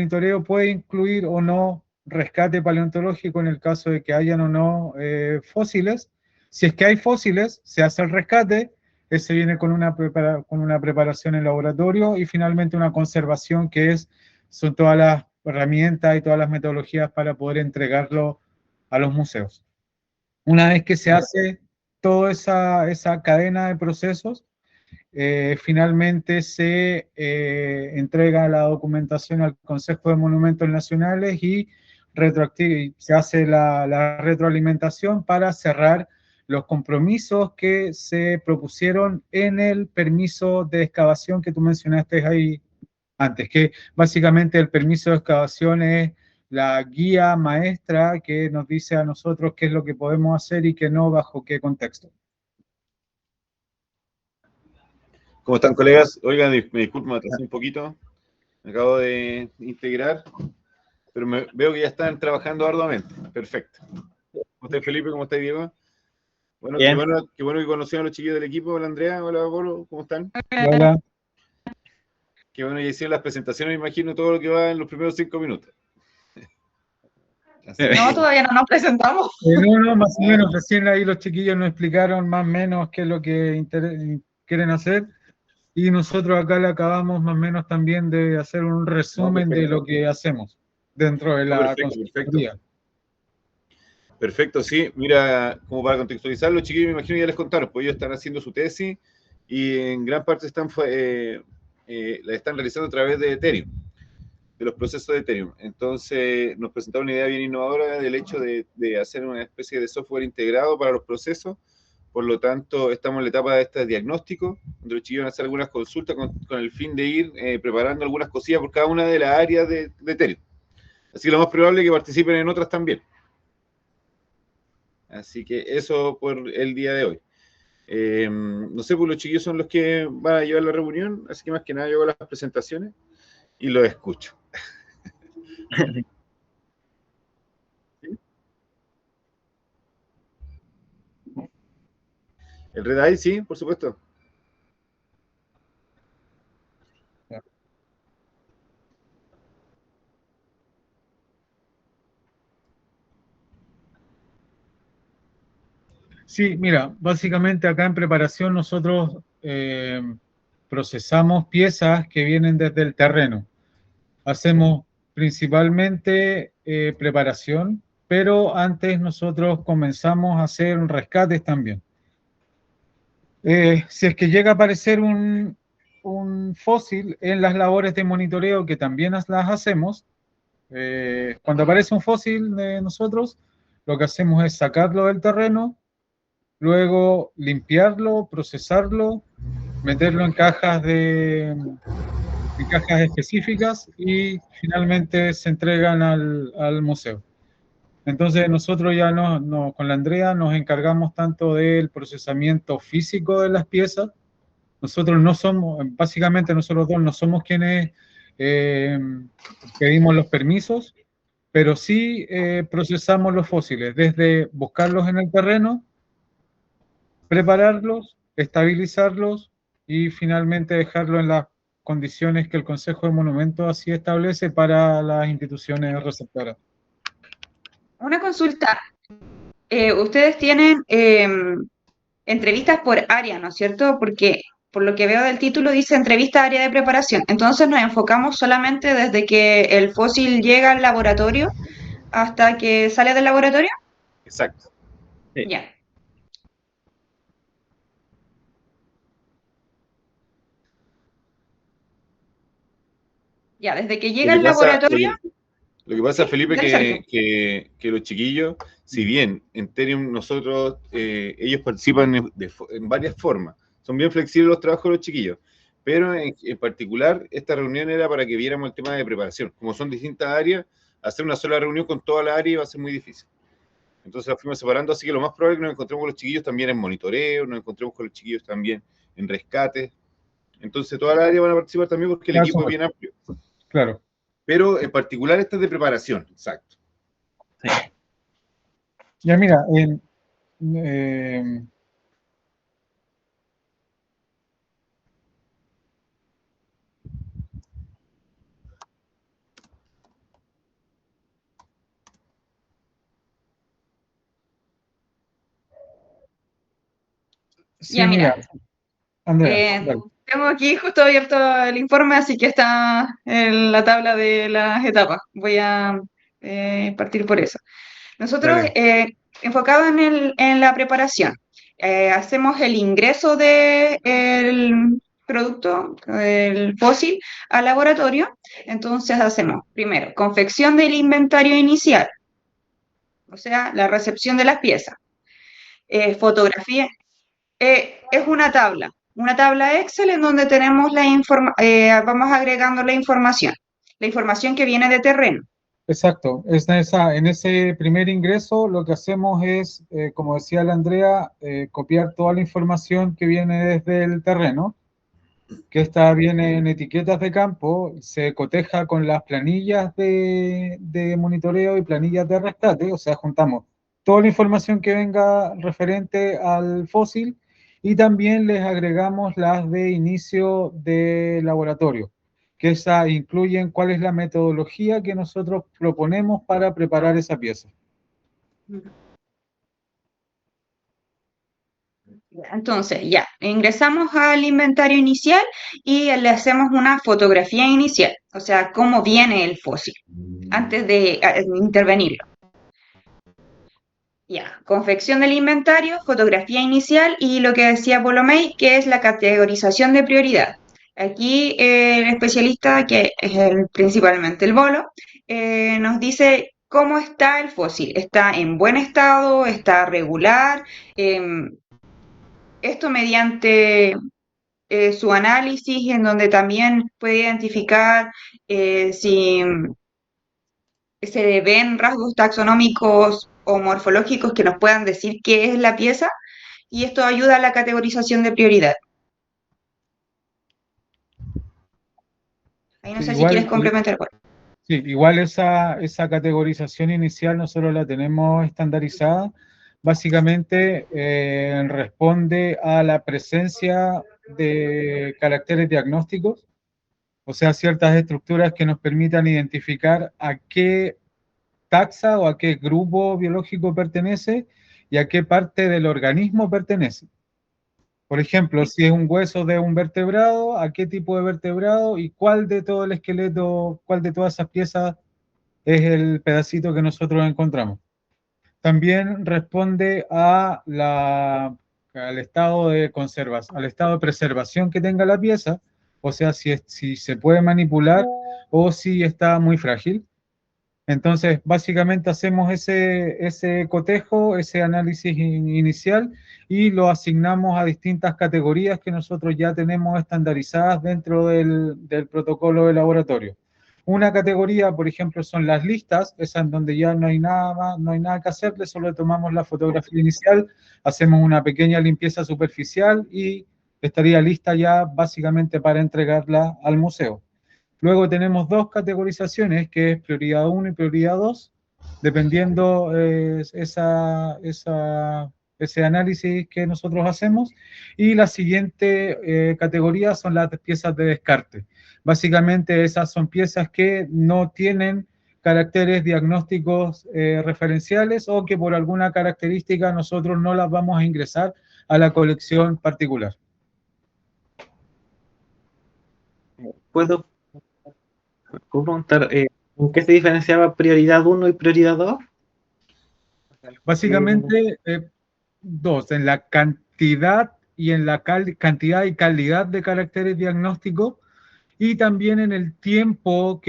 monitoreo puede incluir o no rescate paleontológico en el caso de que hayan o no fósiles. Si es que hay fósiles, se hace el rescate, ese viene con una preparación en laboratorio y finalmente una conservación que son todas las herramientas y todas las metodologías para poder entregarlo a los museos. Una vez que se hace toda esa cadena de procesos, finalmente se entrega la documentación al Consejo de Monumentos Nacionales y se hace la retroalimentación para cerrar los compromisos que se propusieron en el permiso de excavación que tú mencionaste ahí antes, que básicamente el permiso de excavación es la guía maestra que nos dice a nosotros qué es lo que podemos hacer y qué no, bajo qué contexto. ¿Cómo están, colegas? Oigan, me disculpo, me atrasé un poquito. Me acabo de integrar, pero veo que ya están trabajando arduamente. Perfecto. ¿Cómo estás, Felipe? ¿Cómo estás, Diego? Bueno, qué bueno que conocieron a los chiquillos del equipo. Hola, Andrea. Hola, Pablo. ¿Cómo están? Hola. Qué bueno, ya hicieron las presentaciones, me imagino todo lo que va en los primeros 5 minutos. No, todavía no nos presentamos. No, más o menos, recién ahí los chiquillos nos explicaron más o menos qué es lo que quieren hacer y nosotros acá le acabamos más o menos también de hacer un resumen de lo que hacemos dentro de la consultoría. Perfecto, sí. Mira, como para contextualizar, los chiquillos me imagino ya les contaron, pues ellos están haciendo su tesis y en gran parte la están realizando a través de Ethereum, de los procesos de Ethereum. Entonces nos presentaron una idea bien innovadora del hecho de hacer una especie de software integrado para los procesos. Por lo tanto, estamos en la etapa de este diagnóstico, donde los chiquillos van a hacer algunas consultas con el fin de ir preparando algunas cosillas por cada una de las áreas de Ethereum. Así que lo más probable es que participen en otras también. Así que eso por el día de hoy. No sé, pues los chiquillos son los que van a llevar la reunión, así que más que nada yo hago las presentaciones y los escucho. ¿El Red Eye? Sí, por supuesto. Sí, mira, básicamente acá en preparación nosotros procesamos piezas que vienen desde el terreno. Hacemos principalmente preparación, pero antes nosotros comenzamos a hacer rescates también. Si es que llega a aparecer un fósil en las labores de monitoreo, que también las hacemos, cuando aparece un fósil de nosotros, lo que hacemos es sacarlo del terreno, luego limpiarlo, procesarlo, meterlo en cajas específicas y finalmente se entregan al museo. Entonces nosotros ya con la Andrea nos encargamos tanto del procesamiento físico de las piezas. Nosotros no somos, básicamente nosotros dos no somos quienes pedimos los permisos, pero sí procesamos los fósiles, desde buscarlos en el terreno, prepararlos, estabilizarlos y finalmente dejarlo en las condiciones que el Consejo de Monumentos así establece para las instituciones receptoras. Una consulta. Ustedes tienen entrevistas por área, ¿no es cierto? Porque por lo que veo del título dice entrevista área de preparación. Entonces nos enfocamos solamente desde que el fósil llega al laboratorio hasta que sale del laboratorio. Exacto. Sí. Ya. Ya, desde que llega al laboratorio. Lo que pasa, Felipe, que los chiquillos, si bien en Ethereum nosotros, ellos participan en varias formas, son bien flexibles los trabajos de los chiquillos, pero en particular esta reunión era para que viéramos el tema de preparación. Como son distintas áreas, hacer una sola reunión con toda la área va a ser muy difícil. Entonces la fuimos separando, así que lo más probable es que nos encontremos con los chiquillos también en monitoreo, nos encontremos con los chiquillos también en rescate. Entonces toda la área van a participar también porque el equipo es bien amplio. Claro. Pero en particular esta es de preparación, exacto. Sí. Ya mira, Sí, Ya, mira, mira, Andrea, eh, dale. tengo aquí justo abierto el informe, así que está en la tabla de las etapas. Voy a partir por eso. Nosotros, Dale. enfocados en la preparación, hacemos el ingreso del producto, el fósil, al laboratorio. Entonces hacemos primero confección del inventario inicial, o sea, la recepción de las piezas, fotografía. Es una tabla Excel en donde tenemos vamos agregando la información que viene de terreno. Exacto. En ese primer ingreso lo que hacemos es, como decía la Andrea, copiar toda la información que viene desde el terreno, que esta viene en etiquetas de campo, se coteja con las planillas de monitoreo y planillas de rescate, o sea, juntamos toda la información que venga referente al fósil y también les agregamos las de inicio de laboratorio, que esa incluyen cuál es la metodología que nosotros proponemos para preparar esa pieza. Entonces, ya, ingresamos al inventario inicial y le hacemos una fotografía inicial, o sea, cómo viene el fósil antes de intervenirlo. Ya, confección del inventario, fotografía inicial y lo que decía Polomey, que es la categorización de prioridad. Aquí el especialista, que es principalmente el Bolo, nos dice cómo está el fósil. ¿Está en buen estado? ¿Está regular? Esto mediante su análisis, en donde también puede identificar si se ven rasgos taxonómicos o morfológicos que nos puedan decir qué es la pieza, y esto ayuda a la categorización de prioridad. Ahí no Sí, sé si quieres complementar. sí, igual esa categorización inicial nosotros la tenemos estandarizada. Básicamente responde a la presencia de caracteres diagnósticos, o sea, ciertas estructuras que nos permitan identificar a qué taxa o a qué grupo biológico pertenece y a qué parte del organismo pertenece. Por ejemplo, si es un hueso de un vertebrado, a qué tipo de vertebrado y cuál de todo el esqueleto, cuál de todas esas piezas es el pedacito que nosotros encontramos. También responde al estado de conservación, al estado de preservación que tenga la pieza, o sea, si se puede manipular o si está muy frágil. Entonces, básicamente hacemos ese cotejo, ese análisis inicial y lo asignamos a distintas categorías que nosotros ya tenemos estandarizadas dentro del protocolo de laboratorio. Una categoría, por ejemplo, son las listas, esas en donde ya no hay nada más, no hay nada que hacerle, solo tomamos la fotografía inicial, hacemos una pequeña limpieza superficial y estaría lista ya básicamente para entregarla al museo. Luego tenemos dos categorizaciones, que es prioridad 1 y prioridad 2, dependiendo ese análisis que nosotros hacemos. Y la siguiente categoría son las piezas de descarte. Básicamente esas son piezas que no tienen caracteres diagnósticos referenciales o que por alguna característica nosotros no las vamos a ingresar a la colección particular. ¿Puedo preguntar en qué se diferenciaba prioridad 1 y prioridad 2? Básicamente, dos, en la cantidad y en la cantidad y calidad de caracteres diagnósticos y también en el tiempo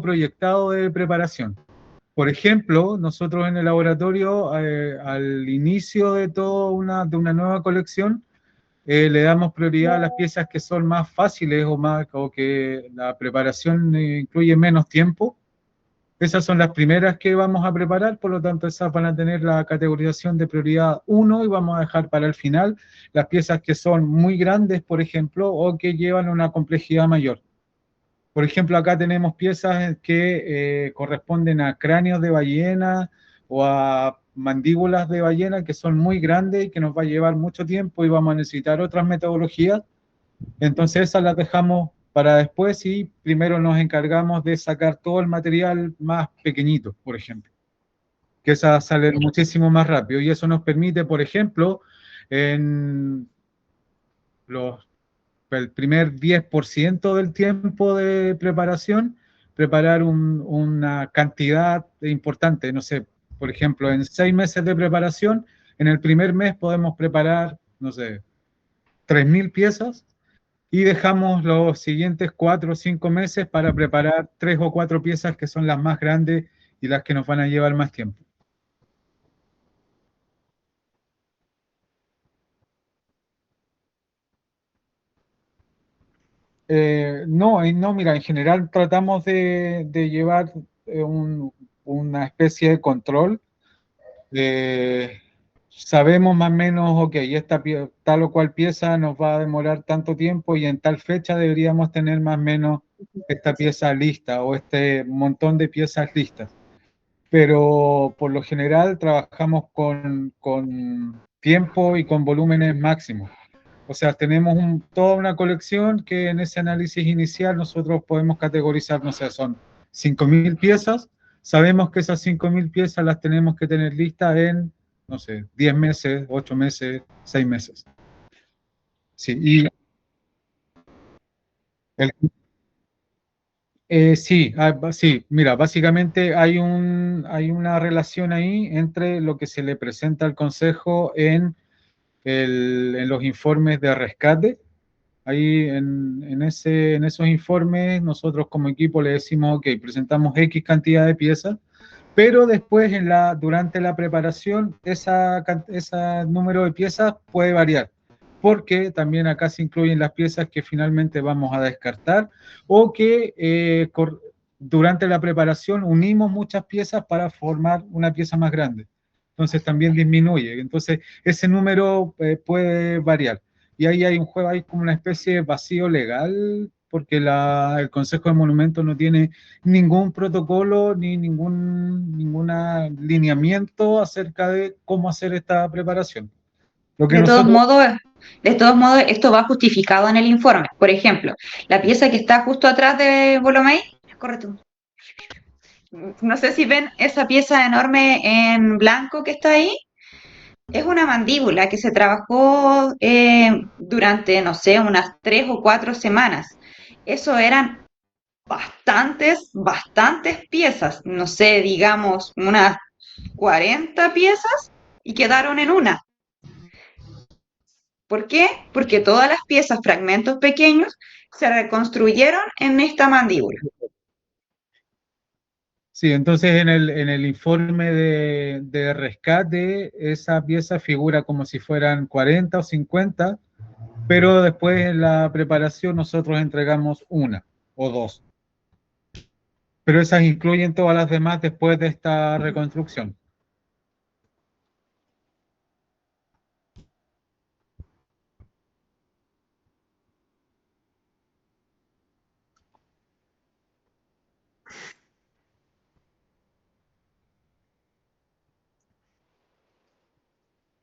proyectado de preparación. Por ejemplo, nosotros en el laboratorio, al inicio de una nueva colección, le damos prioridad a las piezas que son más fáciles o que la preparación incluye menos tiempo. Esas son las primeras que vamos a preparar, por lo tanto esas van a tener la categorización de prioridad 1 y vamos a dejar para el final las piezas que son muy grandes, por ejemplo, o que llevan una complejidad mayor. Por ejemplo, acá tenemos piezas que corresponden a cráneos de ballena o a mandíbulas de ballena que son muy grandes y que nos va a llevar mucho tiempo y vamos a necesitar otras metodologías. Entonces esas las dejamos para después y primero nos encargamos de sacar todo el material más pequeñito, por ejemplo, que esas salen muchísimo más rápido y eso nos permite, por ejemplo, en el primer 10% del tiempo de preparación, preparar una cantidad importante. No sé, por ejemplo, en 6 meses de preparación, en el primer mes podemos preparar, no sé, 3.000 piezas y dejamos los siguientes 4 o 5 meses para preparar 3 o 4 piezas que son las más grandes y las que nos van a llevar más tiempo. No, mira, en general tratamos de llevar una especie de control. Sabemos más o menos, ok, tal o cual pieza nos va a demorar tanto tiempo y en tal fecha deberíamos tener más o menos esta pieza lista o este montón de piezas listas. Pero por lo general trabajamos con tiempo y con volúmenes máximos. O sea, tenemos toda una colección que en ese análisis inicial nosotros podemos categorizar, no sé, son 5.000 piezas. Sabemos que esas 5.000 piezas las tenemos que tener listas en, no sé, 10 meses, 8 meses, 6 meses. Sí, y el, sí, mira, básicamente hay una relación ahí entre lo que se le presenta al Consejo en los informes de rescate. Ahí en esos informes nosotros como equipo le decimos, ok, presentamos X cantidad de piezas, pero después durante la preparación ese número de piezas puede variar, porque también acá se incluyen las piezas que finalmente vamos a descartar o que durante la preparación unimos muchas piezas para formar una pieza más grande. Entonces también disminuye. Entonces ese número puede variar. Y ahí hay un juego, hay como una especie de vacío legal, porque el Consejo de Monumentos no tiene ningún protocolo ni ningún lineamiento acerca de cómo hacer esta preparación. Lo que De todos nosotros, modos, de todos modos, esto va justificado en el informe. Por ejemplo, la pieza que está justo atrás de Bolomey, corre tú. No sé si ven esa pieza enorme en blanco que está ahí. Es una mandíbula que se trabajó durante, no sé, unas 3 o 4 semanas. Eso eran bastantes piezas. No sé, digamos, unas 40 piezas y quedaron en una. ¿Por qué? Porque todas las piezas, fragmentos pequeños, se reconstruyeron en esta mandíbula. sí, entonces en el informe de rescate, esa pieza figura como si fueran 40 o 50, pero después en la preparación nosotros entregamos una o dos. Pero esas incluyen todas las demás después de esta reconstrucción.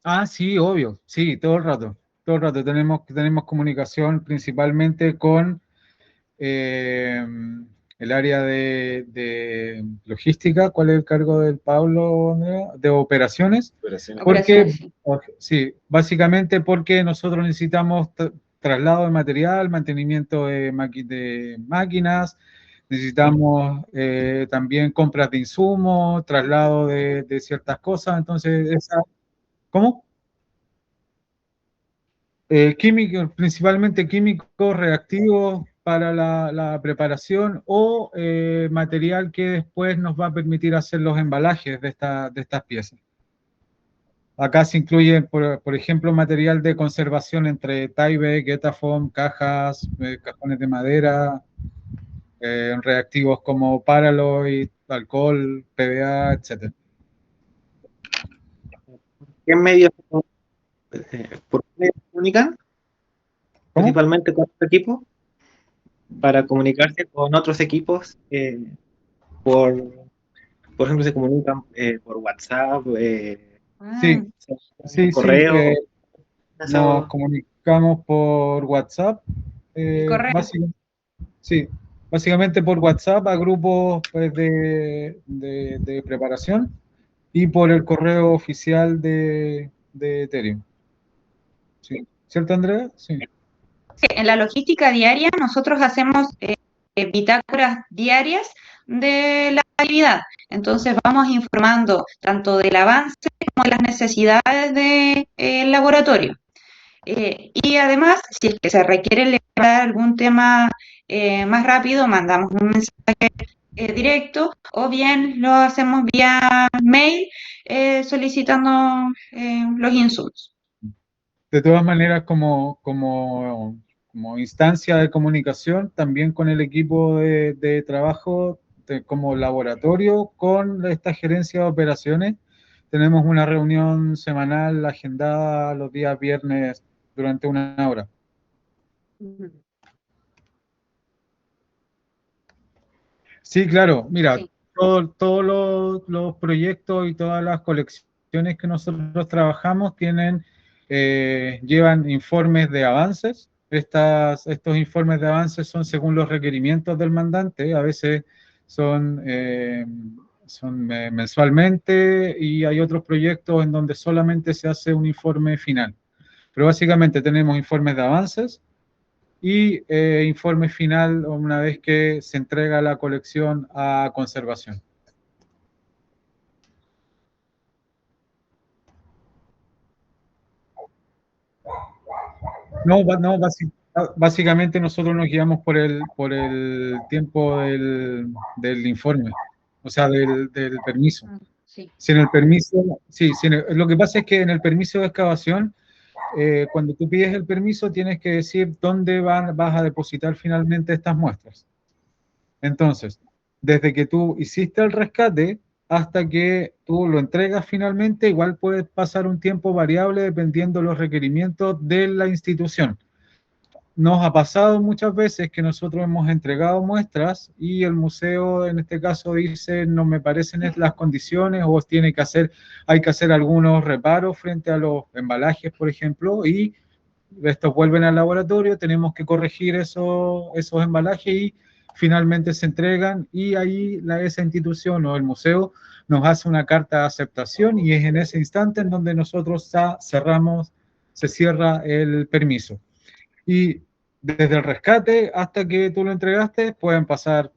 Ah, sí, obvio, sí, todo el rato tenemos comunicación principalmente con eh, el área de logística. ¿Cuál es el cargo del Pablo, Andrea? De operaciones, Operaciones. porque, Operaciones, sí. sí, básicamente porque nosotros necesitamos traslado de material, mantenimiento de máquinas, necesitamos también compras de insumos, traslado de ciertas cosas, entonces, ¿cómo? Químicos, principalmente químicos reactivos para la preparación o material que después nos va a permitir hacer los embalajes de estas piezas. Acá se incluye, por ejemplo, material de conservación entre Tyvek, Getafoam, cajas, cajones de madera, reactivos como Paraloid, alcohol, PVA, etc. ¿Qué medios, por qué medios se comunican? ¿Cómo? Principalmente con otro equipo, para comunicarse con otros equipos, por ejemplo, se comunican por WhatsApp, Ah, Sí, sí, sí. correo. Nos comunicamos por WhatsApp, el correo. sí, básicamente por WhatsApp a grupos pues, de preparación y por el correo oficial de Ethereum. Sí. ¿Cierto, Andrea? Sí. Sí, en la logística diaria nosotros hacemos bitácoras diarias de la actividad. Entonces vamos informando tanto del avance como de las necesidades del laboratorio. Y además, si es que se requiere levantar algún tema más rápido, mandamos un mensaje directo o bien lo hacemos vía mail solicitando los insumos. De todas maneras, como instancia de comunicación, también con el equipo de trabajo, como laboratorio, con esta gerencia de operaciones, tenemos una reunión semanal agendada los días viernes durante una hora. Sí, claro, mira, Sí. todos los proyectos y todas las colecciones que nosotros trabajamos llevan informes de avances. Estos informes de avances son según los requerimientos del mandante, a veces son mensualmente y hay otros proyectos en donde solamente se hace un informe final. Pero básicamente tenemos informes de avances y informe final una vez que se entrega la colección a conservación. No, básicamente nosotros nos guiamos por el tiempo del informe, o sea, del permiso. Sí. Si en el permiso, sí, lo que pasa es que en el permiso de excavación, cuando tú pides el permiso, tienes que decir dónde vas a depositar finalmente estas muestras. Entonces, desde que tú hiciste el rescate hasta que tú lo entregas finalmente, igual puede pasar un tiempo variable dependiendo de los requerimientos de la institución. Nos ha pasado muchas veces que nosotros hemos entregado muestras y el museo en este caso dice no me parecen las condiciones o hay que hacer algunos reparos frente a los embalajes, por ejemplo, y estos vuelven al laboratorio, tenemos que corregir esos embalajes y finalmente se entregan y ahí esa institución o el museo nos hace una carta de aceptación y es en ese instante en donde nosotros se cierra el permiso. Y desde el rescate hasta que tú lo entregaste pueden pasar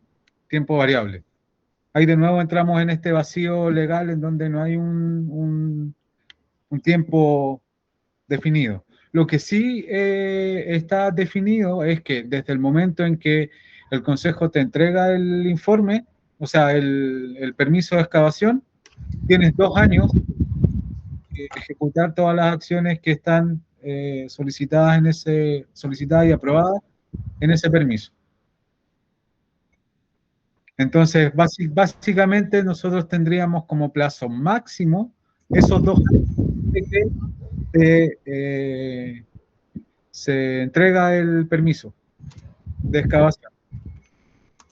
tiempo variable. Ahí de nuevo entramos en este vacío legal en donde no hay un tiempo definido. Lo que sí está definido es que desde el momento en que el Consejo te entrega el informe, o sea, el permiso de excavación, tienes 2 años que ejecutar todas las acciones que están solicitadas y aprobadas en ese permiso. Entonces, básicamente nosotros tendríamos como plazo máximo esos 2 años de que se entrega el permiso de excavación.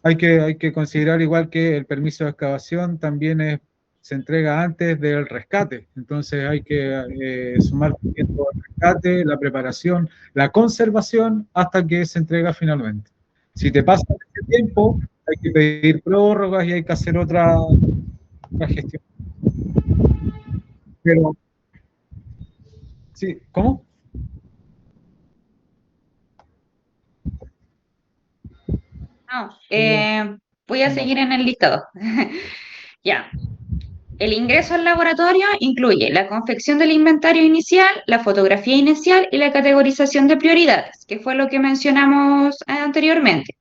Hay que considerar igual que el permiso de excavación también se entrega antes del rescate, entonces hay que sumar tiempo al rescate, la preparación, la conservación hasta que se entrega finalmente. Si te pasa ese tiempo, hay que pedir prórrogas y hay que hacer otra gestión. Pero, sí, ¿cómo? No, voy a seguir en el listado. Ya. El ingreso al laboratorio incluye la confección del inventario inicial, la fotografía inicial y la categorización de prioridades, que fue lo que mencionamos anteriormente.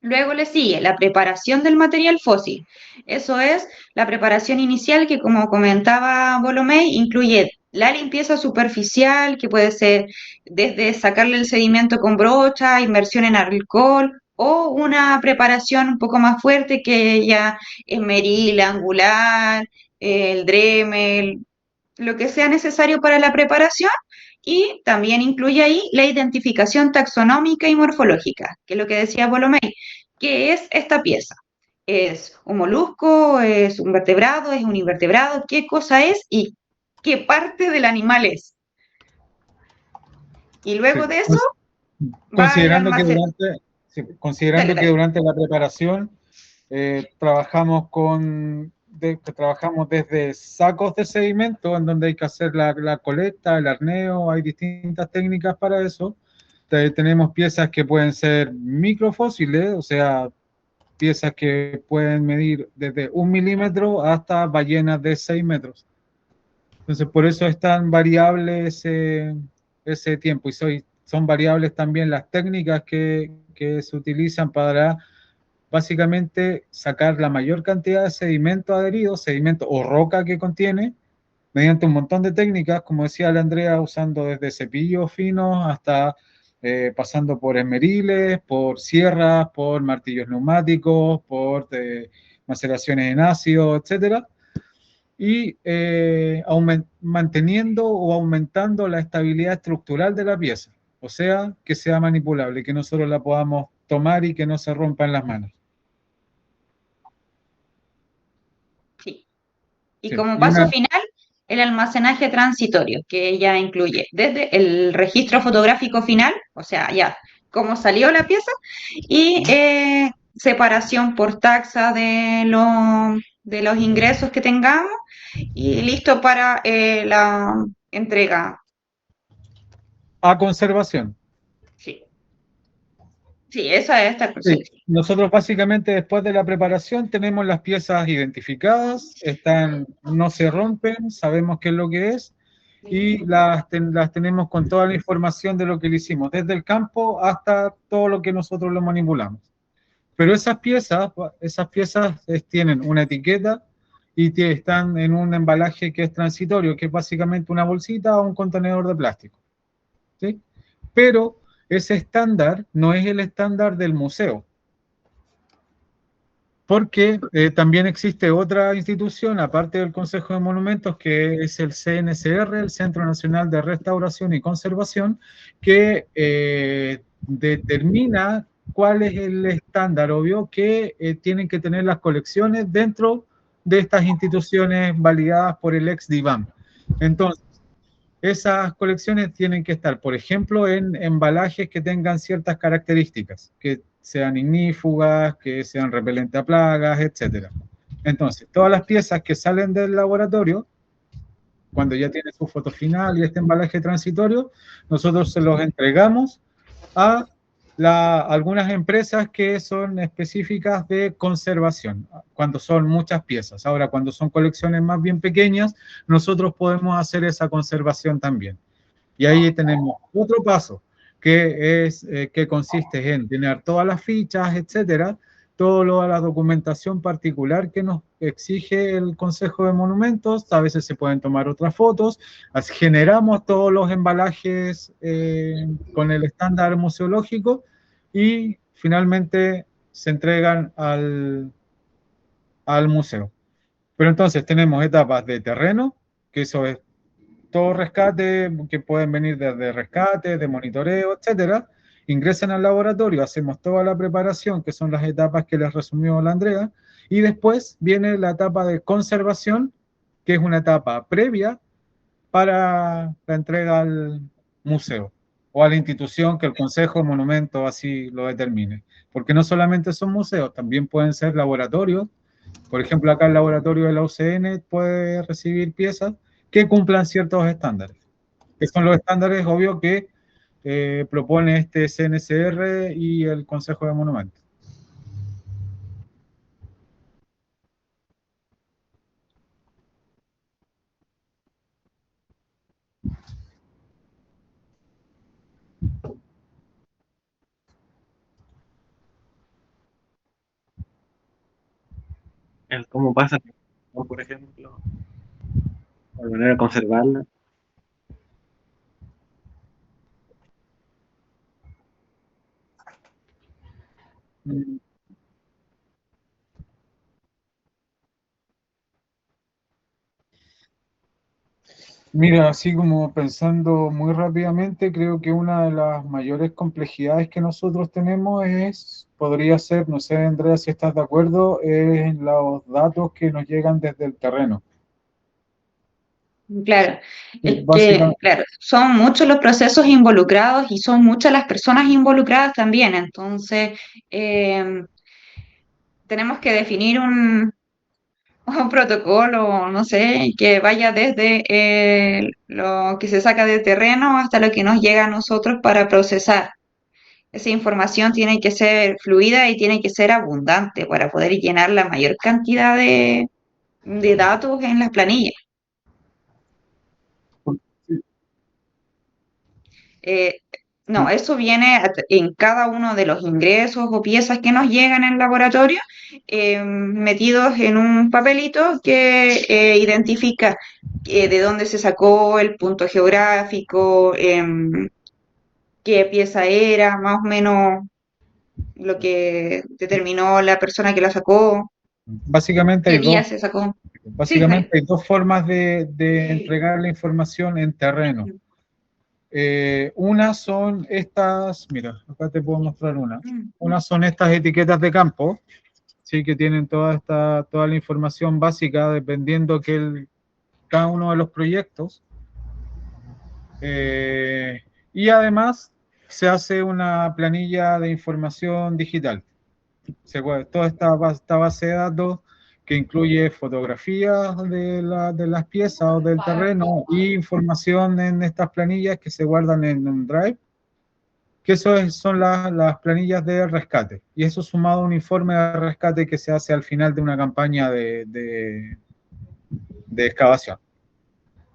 Luego le sigue la preparación del material fósil. Eso es la preparación inicial que, como comentaba Bolomey, incluye la limpieza superficial, que puede ser desde sacarle el sedimento con brocha, inmersión en alcohol, o una preparación un poco más fuerte que ya esmeril, angular, el Dremel, lo que sea necesario para la preparación. Y también incluye ahí la identificación taxonómica y morfológica, que es lo que decía Bolomey. ¿Qué es esta pieza? ¿Es un molusco? ¿Es un vertebrado? ¿Es un invertebrado? ¿Qué cosa es? ¿Y qué parte del animal es? Y Sí. luego de eso va al Considerando que almacén. considerando que Dale. durante la preparación trabajamos con que trabajamos desde sacos de sedimento, en donde hay que hacer la colecta, el arneo, hay distintas técnicas para eso. Tenemos piezas que pueden ser microfósiles, o sea, piezas que pueden medir desde 1 milímetro hasta ballenas de 6 metros. Entonces, por eso es tan variable ese tiempo, y son variables también las técnicas que se utilizan para básicamente sacar la mayor cantidad de sedimento adherido, sedimento o roca que contiene, mediante un montón de técnicas, como decía la Andrea, usando desde cepillos finos hasta pasando por esmeriles, por sierras, por martillos neumáticos, por maceraciones en ácido, etcétera, y manteniendo o aumentando la estabilidad estructural de la pieza, o sea, que sea manipulable, que nosotros la podamos tomar y que no se rompa en las manos. Sí. Y Sí. como paso final, el almacenaje transitorio, que ya incluye desde el registro fotográfico final, o sea, ya cómo salió la pieza, y separación por taxa de los ingresos que tengamos, y listo para la entrega. A conservación. Sí. Sí, esa es esta cosa. Sí. Nosotros básicamente después de la preparación tenemos las piezas identificadas, no se rompen, sabemos qué es lo que es, y las tenemos con toda la información de lo que le hicimos, desde el campo hasta todo lo que nosotros lo manipulamos. Pero esas piezas tienen una etiqueta y están en un embalaje que es transitorio, que es básicamente una bolsita o un contenedor de plástico, ¿sí? Pero ese estándar no es el estándar del museo, porque también existe otra institución, aparte del Consejo de Monumentos, que es el CNCR, el Centro Nacional de Restauración y Conservación, que determina cuál es el estándar, obvio, que tienen que tener las colecciones dentro de estas instituciones validadas por el ex-DIVAM. Entonces, esas colecciones tienen que estar, por ejemplo, en embalajes que tengan ciertas características, que sean ignífugas, que sean repelentes a plagas, etc. Entonces, todas las piezas que salen del laboratorio, cuando ya tiene su foto final y este embalaje transitorio, nosotros se los entregamos a algunas empresas que son específicas de conservación, cuando son muchas piezas. Ahora, cuando son colecciones más bien pequeñas, nosotros podemos hacer esa conservación también. Y ahí tenemos otro paso, que consiste en tener todas las fichas, etcétera, toda la documentación particular que nos exige el Consejo de Monumentos. A veces se pueden tomar otras fotos. Generamos todos los embalajes con el estándar museológico y finalmente se entregan al museo. Pero entonces tenemos etapas de terreno, que eso es todo rescate, que pueden venir desde rescate, de monitoreo, etcétera. Ingresan al laboratorio, hacemos toda la preparación, que son las etapas que les resumió la Andrea, y después viene la etapa de conservación, que es una etapa previa para la entrega al museo o a la institución que el Consejo de Monumentos así lo determine. Porque no solamente son museos, también pueden ser laboratorios. Por ejemplo, acá el laboratorio de la UCN puede recibir piezas que cumplan ciertos estándares, que son los estándares, obvio, que propone este CNCR y el Consejo de Monumentos. El cómo pasa, por ejemplo, la manera de conservarla. Mira, así como pensando muy rápidamente, creo que una de las mayores complejidades que nosotros tenemos podría ser, no sé, Andrea, si estás de acuerdo, es los datos que nos llegan desde el terreno. Claro, es que, Básicamente, claro, son muchos los procesos involucrados y son muchas las personas involucradas también. Entonces, tenemos que definir un protocolo, no sé, que vaya desde lo que se saca del terreno hasta lo que nos llega a nosotros para procesar. Esa información tiene que ser fluida y tiene que ser abundante para poder llenar la mayor cantidad de datos en las planillas. Eh, no, eso viene en cada uno de los ingresos o piezas que nos llegan en el laboratorio, metidos en un papelito que identifica de dónde se sacó el punto geográfico, qué pieza era, más o menos lo que determinó la persona que la sacó, Básicamente qué hay día dos, se sacó. Sí, básicamente hay dos formas de entregar la información en terreno. Una son estas, mira, acá te puedo mostrar una. Una son estas etiquetas de campo, sí, que tienen toda la información básica dependiendo cada uno de los proyectos. Y además se hace una planilla de información digital. Toda esta base de datos que incluye fotografías de las piezas o del terreno y información en estas planillas que se guardan en un Drive, que son las planillas de rescate. Y eso sumado a un informe de rescate que se hace al final de una campaña de excavación.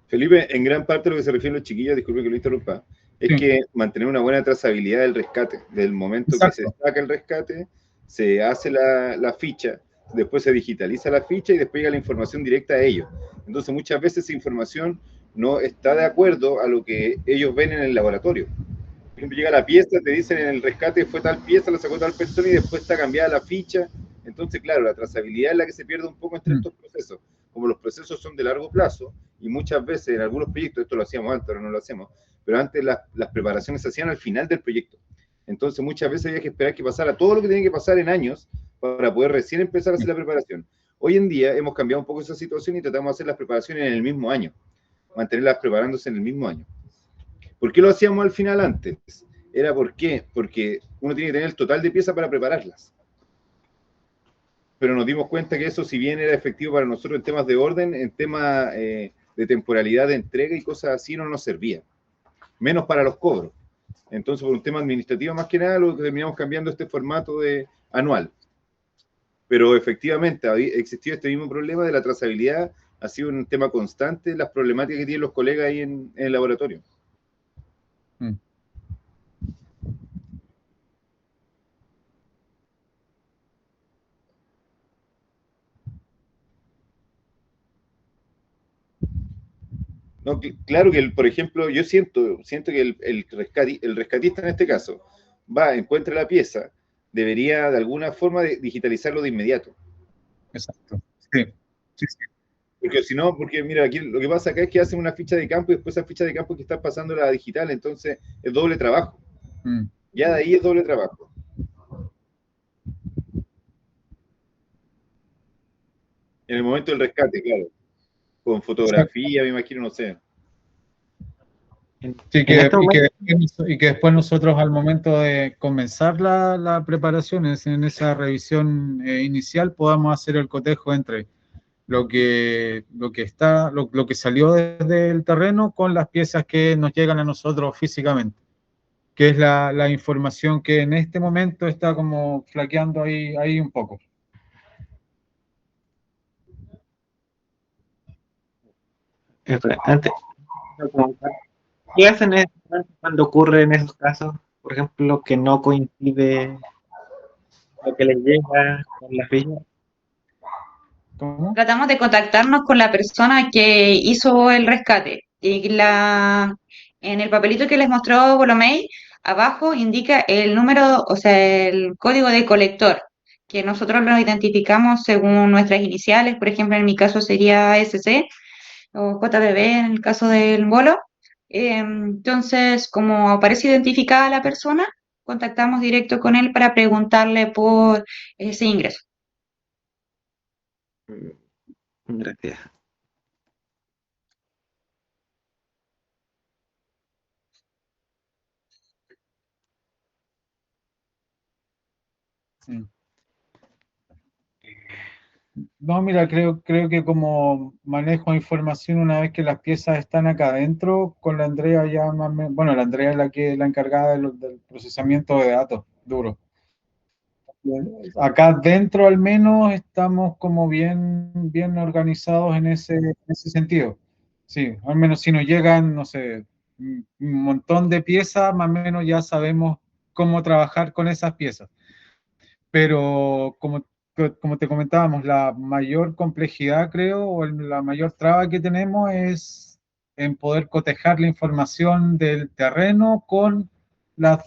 Felipe, en gran parte lo que se refiere a los chiquillos, disculpe que lo interrumpa, es Sí. que mantener una buena trazabilidad del rescate, del momento Exacto. que se saca el rescate, se hace la ficha, después se digitaliza la ficha y después llega la información directa a ellos. Entonces muchas veces esa información no está de acuerdo a lo que ellos ven en el laboratorio. Por ejemplo, llega la pieza, te dicen en el rescate fue tal pieza, la sacó tal persona y después está cambiada la ficha. Entonces, claro, la trazabilidad es la que se pierde un poco entre estos procesos. Como los procesos son de largo plazo y muchas veces en algunos proyectos, esto lo hacíamos antes, ahora no lo hacemos, pero antes las preparaciones se hacían al final del proyecto. Entonces, muchas veces había que esperar que pasara todo lo que tenía que pasar en años para poder recién empezar a hacer la preparación. Hoy en día hemos cambiado un poco esa situación y tratamos de hacer las preparaciones en el mismo año, mantenerlas preparándose en el mismo año. ¿Por qué lo hacíamos al final antes? Era porque uno tiene que tener el total de piezas para prepararlas. Pero nos dimos cuenta que eso, si bien era efectivo para nosotros en temas de orden, en temas de temporalidad de entrega y cosas así, no nos servía. Menos para los cobros. Entonces, por un tema administrativo más que nada, lo terminamos cambiando este formato de anual. Pero efectivamente, existió este mismo problema de la trazabilidad, ha sido un tema constante, las problemáticas que tienen los colegas ahí en el laboratorio. No, claro que, por ejemplo, yo siento que el rescatista en este caso va, encuentra la pieza, debería de alguna forma digitalizarlo de inmediato. Exacto. Sí. Sí, sí. Porque si no, porque mira, aquí lo que pasa acá es que hacen una ficha de campo y después esa ficha de campo que está pasando a la digital, entonces es doble trabajo. Ya de ahí es doble trabajo. En el momento del rescate, claro. Con fotografía, me imagino, no sé. Sí, En este momento, y que después nosotros al momento de comenzar la preparación, en esa revisión inicial, podamos hacer el cotejo entre lo que salió desde el terreno con las piezas que nos llegan a nosotros físicamente, que es la información que en este momento está como flaqueando ahí un poco. antes, ¿qué hacen cuando ocurre en esos casos? Por ejemplo, que no coincide lo que les llega con la fecha. ¿Cómo? Tratamos de contactarnos con la persona que hizo el rescate. En el papelito que les mostró Bolomey, abajo indica el número, o sea, el código de colector, que nosotros lo identificamos según nuestras iniciales. Por ejemplo, en mi caso sería SC o JBB en el caso del bolo. Entonces, como aparece identificada la persona, contactamos directo con él para preguntarle por ese ingreso. Gracias. Sí. No, mira, creo que como manejo de información una vez que las piezas están acá adentro, con la Andrea ya más bueno, la Andrea es la encargada del procesamiento de datos duro. Acá dentro al menos estamos como bien organizados en ese sentido. Sí, al menos si nos llegan, no sé, un montón de piezas, más o menos ya sabemos cómo trabajar con esas piezas. Pero como te comentábamos, la mayor complejidad, creo, o la mayor traba que tenemos es en poder cotejar la información del terreno con las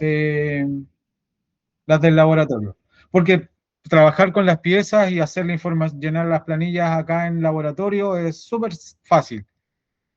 las del laboratorio. Porque trabajar con las piezas y hacer la información, llenar las planillas acá en laboratorio es súper fácil.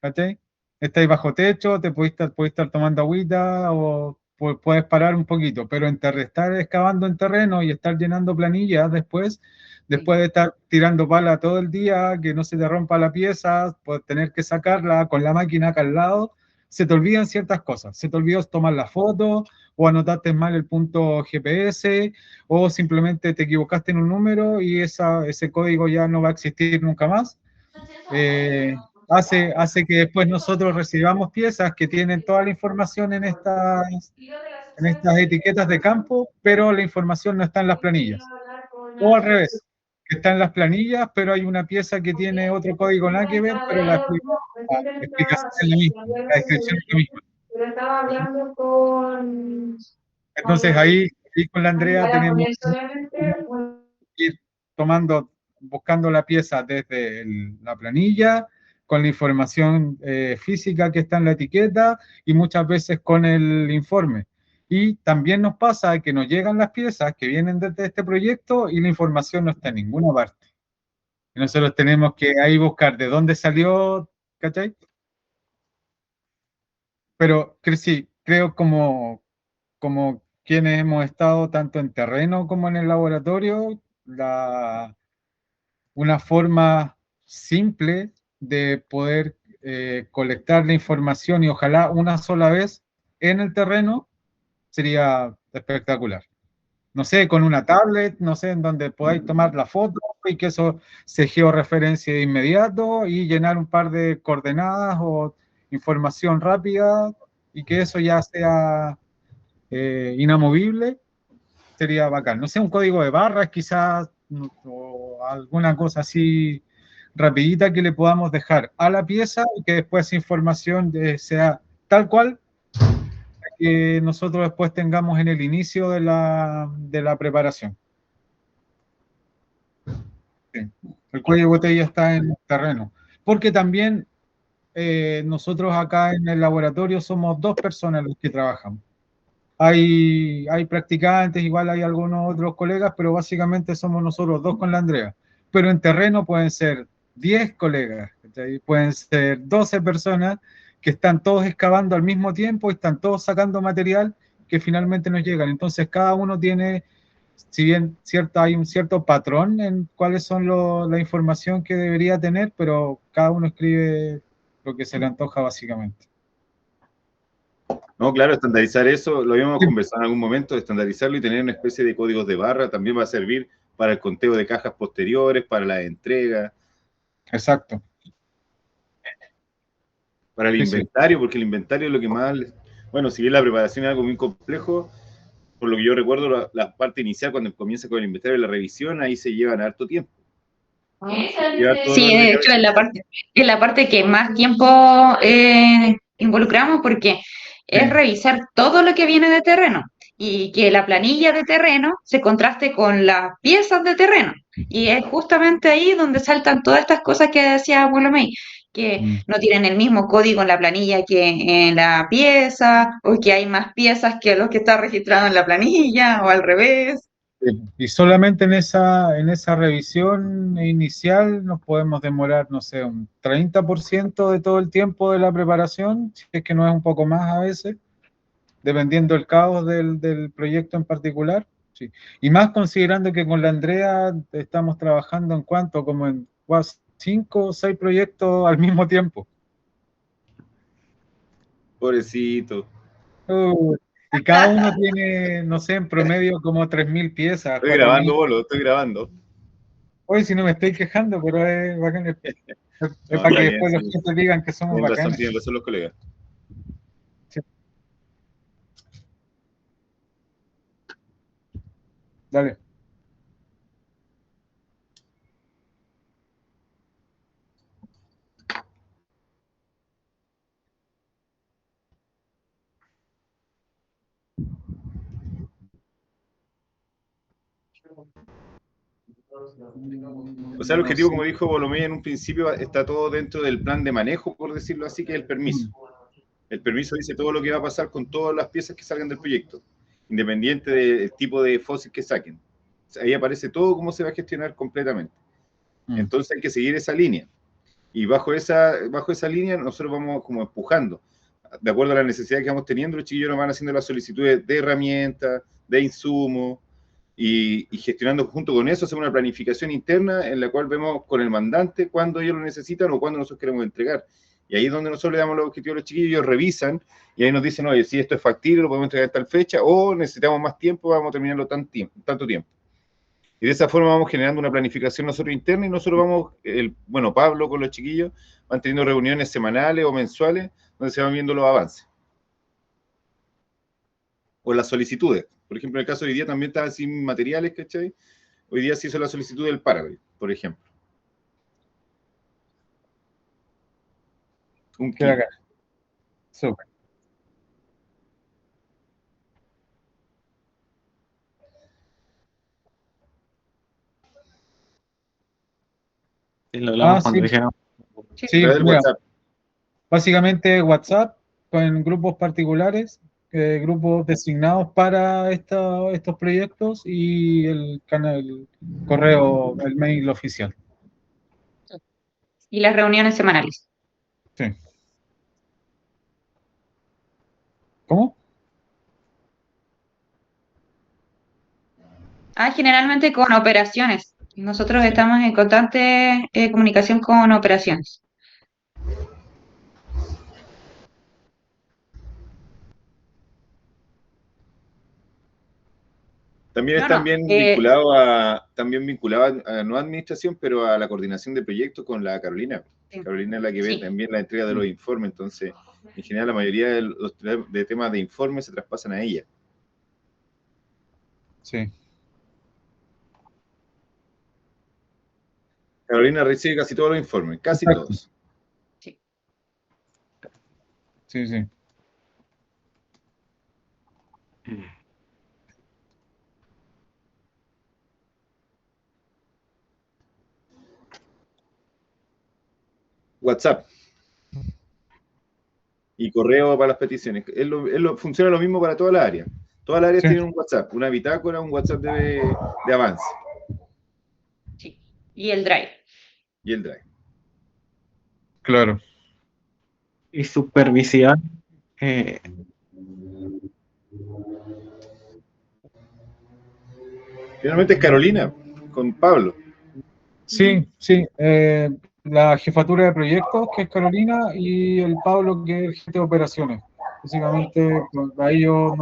¿Cachai? Estáis bajo techo, podéis estar tomando agüita o puedes parar un poquito, pero estar excavando en terreno y estar llenando planillas después de estar tirando pala todo el día, que no se te rompa la pieza, pues tener que sacarla con la máquina acá al lado, se te olvidan ciertas cosas. Se te olvidó tomar la foto o anotaste mal el punto GPS o simplemente te equivocaste en un número y ese código ya no va a existir nunca más. Hace que después nosotros recibamos piezas que tienen toda la información en estas etiquetas de campo, pero la información no está en las planillas. O al revés, que está en las planillas, pero hay una pieza que tiene otro código nada que ver, pero la explicación es la misma, la descripción es la misma. Pero estaba hablando con Entonces ahí con la Andrea tenemos que ir tomando, buscando la pieza desde la planilla, con la información física que está en la etiqueta y muchas veces con el informe. Y también nos pasa que nos llegan las piezas que vienen desde este proyecto y la información no está en ninguna parte. Y nosotros tenemos que ahí buscar de dónde salió, ¿cachai? Pero sí, creo como quienes hemos estado tanto en terreno como en el laboratorio, una forma simple de poder colectar la información y ojalá una sola vez en el terreno sería espectacular. No sé, con una tablet, no sé, en donde podáis tomar la foto y que eso se georreferencie de inmediato y llenar un par de coordenadas o información rápida y que eso ya sea inamovible, sería bacán. No sé, un código de barras quizás o alguna cosa así rapidita que le podamos dejar a la pieza y que después esa información sea tal cual que nosotros después tengamos en el inicio de la preparación. Sí. El cuello de botella está en el terreno. Porque también nosotros acá en el laboratorio somos dos personas los que trabajamos. Hay practicantes, igual hay algunos otros colegas, pero básicamente somos nosotros dos con la Andrea. Pero en terreno pueden ser 10 colegas, ¿cachai? Pueden ser 12 personas que están todos excavando al mismo tiempo y están todos sacando material que finalmente nos llegan. Entonces cada uno tiene, si bien hay un cierto patrón en cuáles son la información que debería tener, pero cada uno escribe lo que se le antoja básicamente. No, claro, estandarizar eso, lo habíamos conversado en algún momento, estandarizarlo y tener una especie de códigos de barra también va a servir para el conteo de cajas posteriores, para la entrega, Exacto. para el Sí, sí. inventario, porque el inventario es lo que más, bueno, si bien la preparación es algo muy complejo, por lo que yo recuerdo, la parte inicial, cuando comienza con el inventario y la revisión, ahí se llevan harto tiempo. Sí, de hecho es la parte que más tiempo involucramos porque es Sí. revisar todo lo que viene de terreno y que la planilla de terreno se contraste con las piezas de terreno. Y es justamente ahí donde saltan todas estas cosas que decía Abuelo May, que no tienen el mismo código en la planilla que en la pieza, o que hay más piezas que los que está registrado en la planilla, o al revés. Y solamente en esa revisión inicial nos podemos demorar, no sé, un 30% de todo el tiempo de la preparación, si es que no es un poco más a veces, dependiendo del caos del proyecto en particular. Sí. Y más considerando que con la Andrea estamos trabajando en cuanto, como en 5 o 6 proyectos al mismo tiempo. Pobrecito. Y cada uno tiene, no sé, en promedio como 3.000 piezas, Estoy 4.000. grabando, bolo, estoy grabando. Hoy si no me estoy quejando, pero es bacán. Es No, para está que bien, después los sí. jefes digan que somos bacanes. Tienen razón los colegas. Dale. O sea, el No objetivo, sé. como dijo Bolomé en un principio, está todo dentro del plan de manejo, por decirlo así, que es el permiso. El permiso dice todo lo que va a pasar con todas las piezas que salgan del proyecto, independiente del tipo de fósil que saquen. O sea, ahí aparece todo cómo se va a gestionar completamente. Entonces hay que seguir esa línea. Y bajo esa línea nosotros vamos como empujando. De acuerdo a la necesidad que vamos teniendo, los chiquillos nos van haciendo las solicitudes de herramientas, de insumos, y gestionando junto con eso, hacemos una planificación interna en la cual vemos con el mandante cuándo ellos lo necesitan o cuándo nosotros queremos entregar. Y ahí es donde nosotros le damos los objetivos a los chiquillos, ellos revisan y ahí nos dicen, oye, si esto es factible, lo podemos entregar en tal fecha, o necesitamos más tiempo, vamos a terminarlo tanto tiempo. Y de esa forma vamos generando una planificación nosotros interna y nosotros vamos, bueno, Pablo con los chiquillos van teniendo reuniones semanales o mensuales donde se van viendo los avances. O las solicitudes. Por ejemplo, en el caso de hoy día también estaba sin materiales, ¿cachai? Hoy día se hizo la solicitud del Paraguay, por ejemplo. Un Qué kilo. bacán. Súper. Sí, lo hablamos cuando Sí. dijeron. Sí. Sí, A través del mira, WhatsApp. básicamente WhatsApp con grupos particulares, grupos designados para estos proyectos y el canal, el correo, el mail oficial. Y las reuniones semanales. Sí. ¿Cómo? Generalmente con operaciones. Nosotros estamos en constante comunicación con operaciones. También No, están no. bien vinculados a no administración, pero a la coordinación de proyectos con la Carolina. Sí. Carolina es la que ve Sí. también la entrega de los informes, entonces, en general, la mayoría de los de temas de informes se traspasan a ella. Sí. Carolina recibe casi todos los informes, casi Exacto. todos. Sí. Sí, sí. WhatsApp y correo para las peticiones. Funciona lo mismo para todas las áreas. Todas las áreas Sí. tienen un WhatsApp, una bitácora, un WhatsApp de avance. Sí. Y el Drive. Y el Drive. Claro. Y supervisión. Finalmente es Carolina, con Pablo. Sí, sí. La jefatura de proyectos, que es Carolina, y el Pablo, que es el jefe de operaciones. Básicamente, a ellos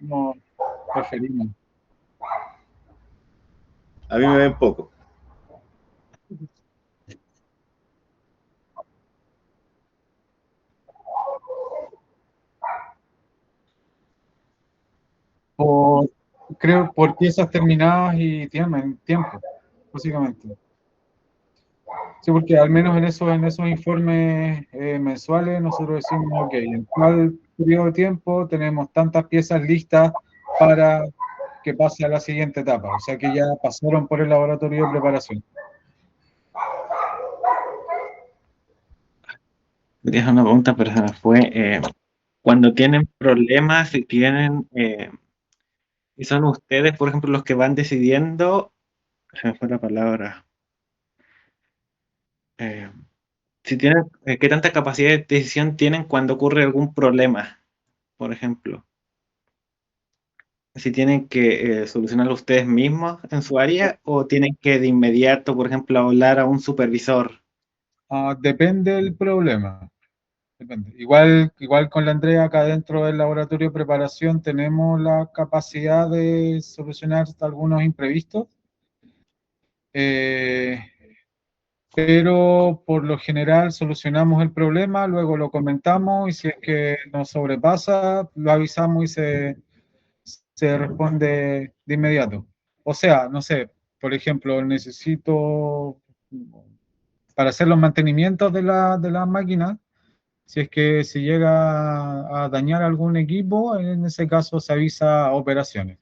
no referimos. A mí me ven poco. Creo por piezas terminadas y tiempo, básicamente. Sí, porque al menos en esos informes mensuales nosotros decimos, ok, en tal periodo de tiempo tenemos tantas piezas listas para que pase a la siguiente etapa, o sea que ya pasaron por el laboratorio de preparación. Quería hacer una pregunta, pero se me fue. Cuando tienen problemas y y son ustedes, por ejemplo, los que van decidiendo, se me fue la palabra. Si tienen, ¿qué tanta capacidad de decisión tienen cuando ocurre algún problema, por ejemplo? Si tienen que solucionarlo ustedes mismos en su área o tienen que de inmediato, por ejemplo, hablar a un supervisor. Depende del problema. Depende. Igual con la Andrea acá dentro del laboratorio de preparación tenemos la capacidad de solucionar algunos imprevistos. Pero por lo general solucionamos el problema, luego lo comentamos y si es que nos sobrepasa, lo avisamos y se responde de inmediato. O sea, no sé, por ejemplo, necesito para hacer los mantenimientos de la máquina, si es que se llega a dañar algún equipo, en ese caso se avisa a operaciones.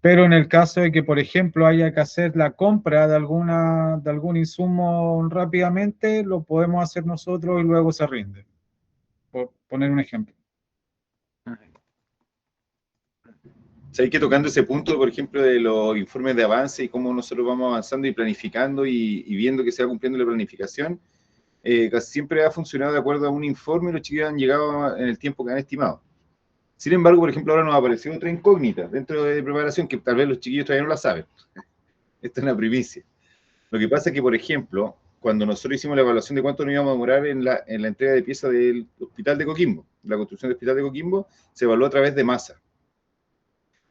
Pero en el caso de que, por ejemplo, haya que hacer la compra de algún insumo rápidamente, lo podemos hacer nosotros y luego se rinde. Por poner un ejemplo. Sabéis que tocando ese punto, por ejemplo, de los informes de avance y cómo nosotros vamos avanzando y planificando y viendo que se va cumpliendo la planificación, casi siempre ha funcionado de acuerdo a un informe y los chiquillos han llegado en el tiempo que han estimado. Sin embargo, por ejemplo, ahora nos apareció otra incógnita dentro de preparación que tal vez los chiquillos todavía no la saben. Esta es una primicia. Lo que pasa es que, por ejemplo, cuando nosotros hicimos la evaluación de cuánto nos íbamos a demorar en la entrega de piezas del hospital de Coquimbo, la construcción del hospital de Coquimbo, se evaluó a través de masa.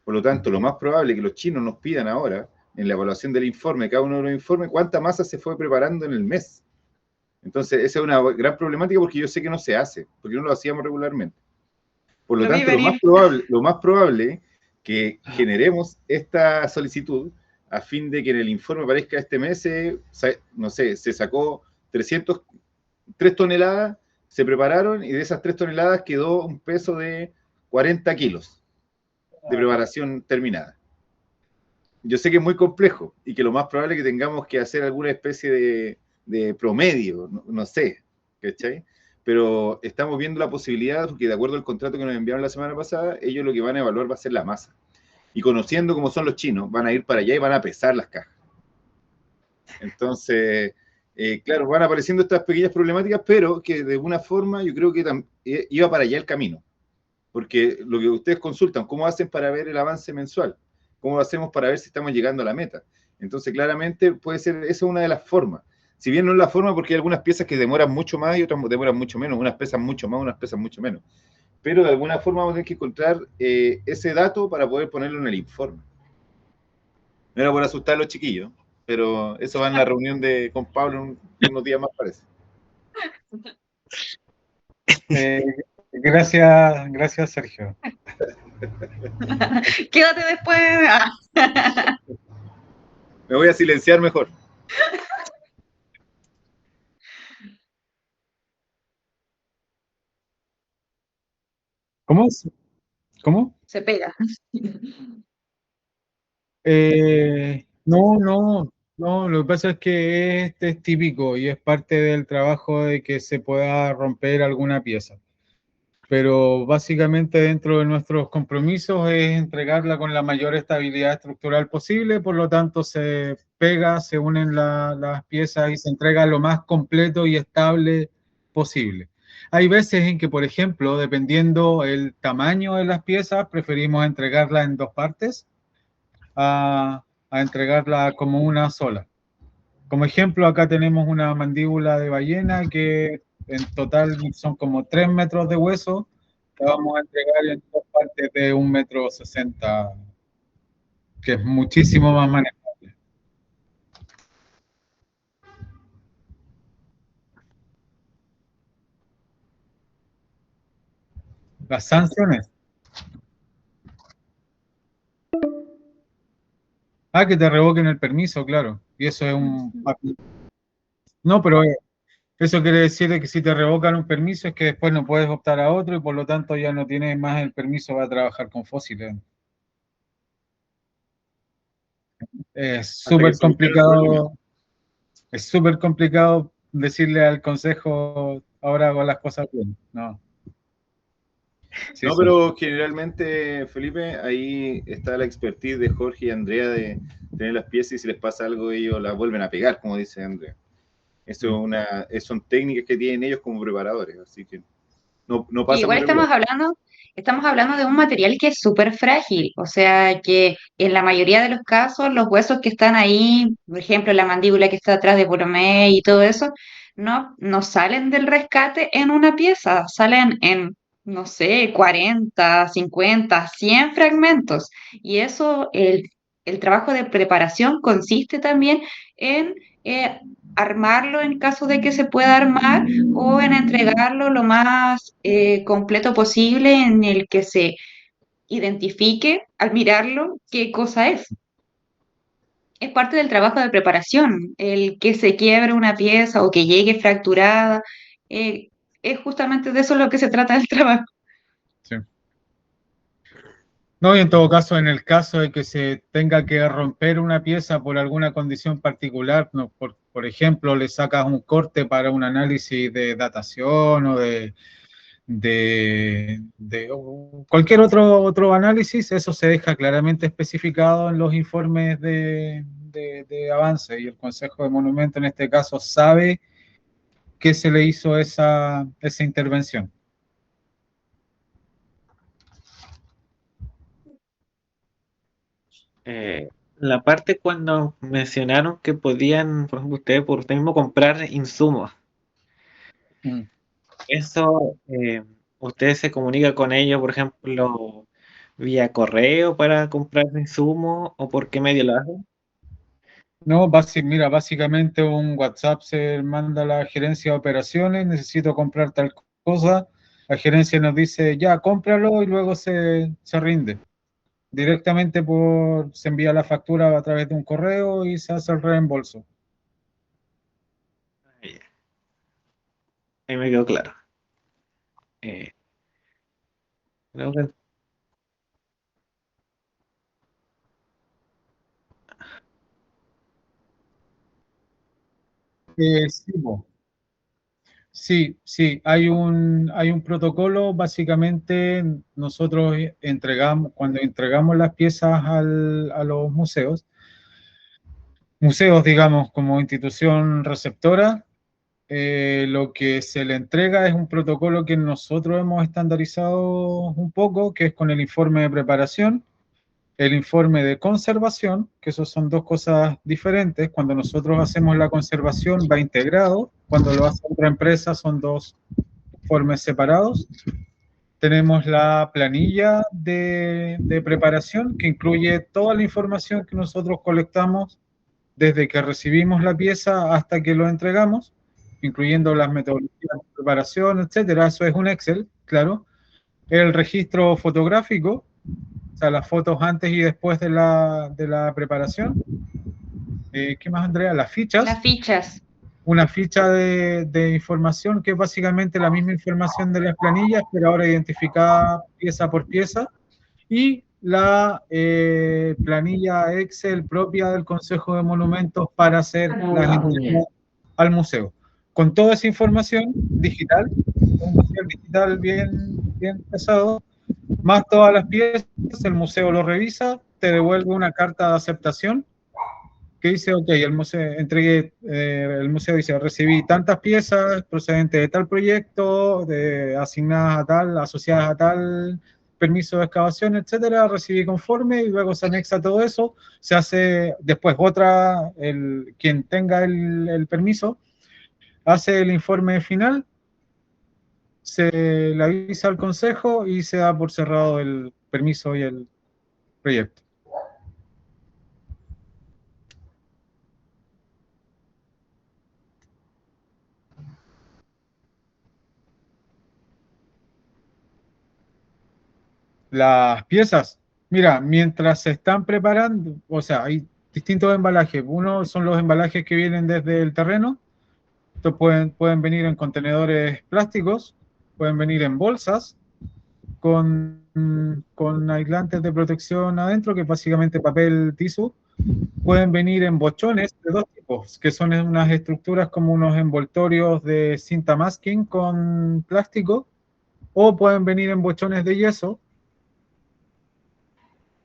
Por lo tanto, lo más probable es que los chinos nos pidan ahora, en la evaluación del informe, cada uno de los informes, cuánta masa se fue preparando en el mes. Entonces, esa es una gran problemática porque yo sé que no se hace, porque no lo hacíamos regularmente. Por lo tanto, lo más probable que generemos esta solicitud a fin de que en el informe aparezca este mes, no sé, se sacó 3 toneladas, se prepararon y de esas 3 toneladas quedó un peso de 40 kilos de preparación terminada. Yo sé que es muy complejo y que lo más probable es que tengamos que hacer alguna especie de promedio, no sé, ¿cachai? Pero estamos viendo la posibilidad, porque de acuerdo al contrato que nos enviaron la semana pasada, ellos lo que van a evaluar va a ser la masa. Y conociendo cómo son los chinos, van a ir para allá y van a pesar las cajas. Entonces, claro, van apareciendo estas pequeñas problemáticas, pero que de alguna forma yo creo que iba para allá el camino. Porque lo que ustedes consultan, ¿cómo hacen para ver el avance mensual? ¿Cómo lo hacemos para ver si estamos llegando a la meta? Entonces, claramente, puede ser, esa es una de las formas. Si bien no es la forma, porque hay algunas piezas que demoran mucho más y otras demoran mucho menos, unas pesan mucho más, unas pesan mucho menos. Pero de alguna forma vamos a tener que encontrar ese dato para poder ponerlo en el informe. No era por asustar a los chiquillos, pero eso va en la reunión con Pablo unos días más, parece. Gracias, Sergio. Quédate después. Me voy a silenciar mejor. ¿Cómo? ¿Cómo? Se pega. No, lo que pasa es que este es típico y es parte del trabajo de que se pueda romper alguna pieza. Pero básicamente dentro de nuestros compromisos es entregarla con la mayor estabilidad estructural posible, por lo tanto se pega, se unen las piezas y se entrega lo más completo y estable posible. Hay veces en que, por ejemplo, dependiendo el tamaño de las piezas, preferimos entregarla en dos partes a entregarla como una sola. Como ejemplo, acá tenemos una mandíbula de ballena que en total son como 3 metros de hueso, que vamos a entregar en dos partes de 1,60 m, que es muchísimo más manejable. Las sanciones. Que te revoquen el permiso, claro. Y eso es un... No, pero eso quiere decir que si te revocan un permiso es que después no puedes optar a otro y por lo tanto ya no tienes más el permiso para trabajar con fósiles. Es súper complicado. Es súper complicado decirle al consejo ahora hago las cosas bien. No. Sí, no, sí. pero generalmente, Felipe, ahí está la expertise de Jorge y Andrea de tener las piezas y si les pasa algo ellos las vuelven a pegar, como dice Andrea. Eso son técnicas que tienen ellos como preparadores, así que no pasa. Igual estamos hablando de un material que es súper frágil, o sea que en la mayoría de los casos los huesos que están ahí, por ejemplo la mandíbula que está atrás de Borromée y todo eso, no salen del rescate en una pieza, salen en, no sé, 40, 50, 100 fragmentos. Y eso, el trabajo de preparación consiste también en armarlo en caso de que se pueda armar o en entregarlo lo más completo posible en el que se identifique al mirarlo qué cosa es. Es parte del trabajo de preparación, el que se quiebre una pieza o que llegue fracturada, eh, es justamente de eso lo que se trata el trabajo. Sí. No, y en todo caso, en el caso de que se tenga que romper una pieza por alguna condición particular, no, por ejemplo, le sacas un corte para un análisis de datación o o cualquier otro análisis, eso se deja claramente especificado en los informes de avance, y el Consejo de Monumentos en este caso sabe que se le hizo esa intervención. La parte cuando mencionaron que podían, por ejemplo, ustedes por usted mismo comprar insumos, eso, ustedes se comunican con ellos, por ejemplo, vía correo para comprar insumos, o por qué medio lo hacen. No, mira, básicamente un WhatsApp se manda a la gerencia de operaciones, necesito comprar tal cosa, la gerencia nos dice, ya, cómpralo y luego se rinde. Directamente se envía la factura a través de un correo y se hace el reembolso. Ahí me quedó claro. Creo que Sí, sí, hay un protocolo, básicamente nosotros cuando entregamos las piezas a los museos, digamos, como institución receptora, lo que se le entrega es un protocolo que nosotros hemos estandarizado un poco, que es con el informe de preparación, el informe de conservación, que esos son dos cosas diferentes. Cuando nosotros hacemos la conservación va integrado, cuando lo hace otra empresa son dos informes separados. Tenemos la planilla de preparación, que incluye toda la información que nosotros colectamos desde que recibimos la pieza hasta que lo entregamos, incluyendo las metodologías de preparación, etcétera. Eso es un Excel, claro. El registro fotográfico, o sea, las fotos antes y después de la preparación. ¿Qué más, Andrea? Las fichas. Las fichas. Una ficha de información que es básicamente la misma información de las planillas, pero ahora identificada pieza por pieza. Y la planilla Excel propia del Consejo de Monumentos para hacer las entregas al museo. Con toda esa información digital, un material digital bien pesado, más todas las piezas, el museo lo revisa, te devuelve una carta de aceptación que dice, ok, el museo dice, recibí tantas piezas procedentes de tal proyecto, asignadas a tal, asociadas a tal permiso de excavación, etcétera, recibí conforme, y luego se anexa todo eso, se hace después quien tenga el permiso, hace el informe final, se le avisa al consejo y se da por cerrado el permiso y el proyecto. Las piezas, mira, mientras se están preparando, o sea, hay distintos embalajes. Uno son los embalajes que vienen desde el terreno. Estos pueden venir en contenedores plásticos, pueden venir en bolsas con aislantes de protección adentro, que es básicamente papel tissue. Pueden venir en bochones de dos tipos, que son unas estructuras como unos envoltorios de cinta masking con plástico, o pueden venir en bochones de yeso,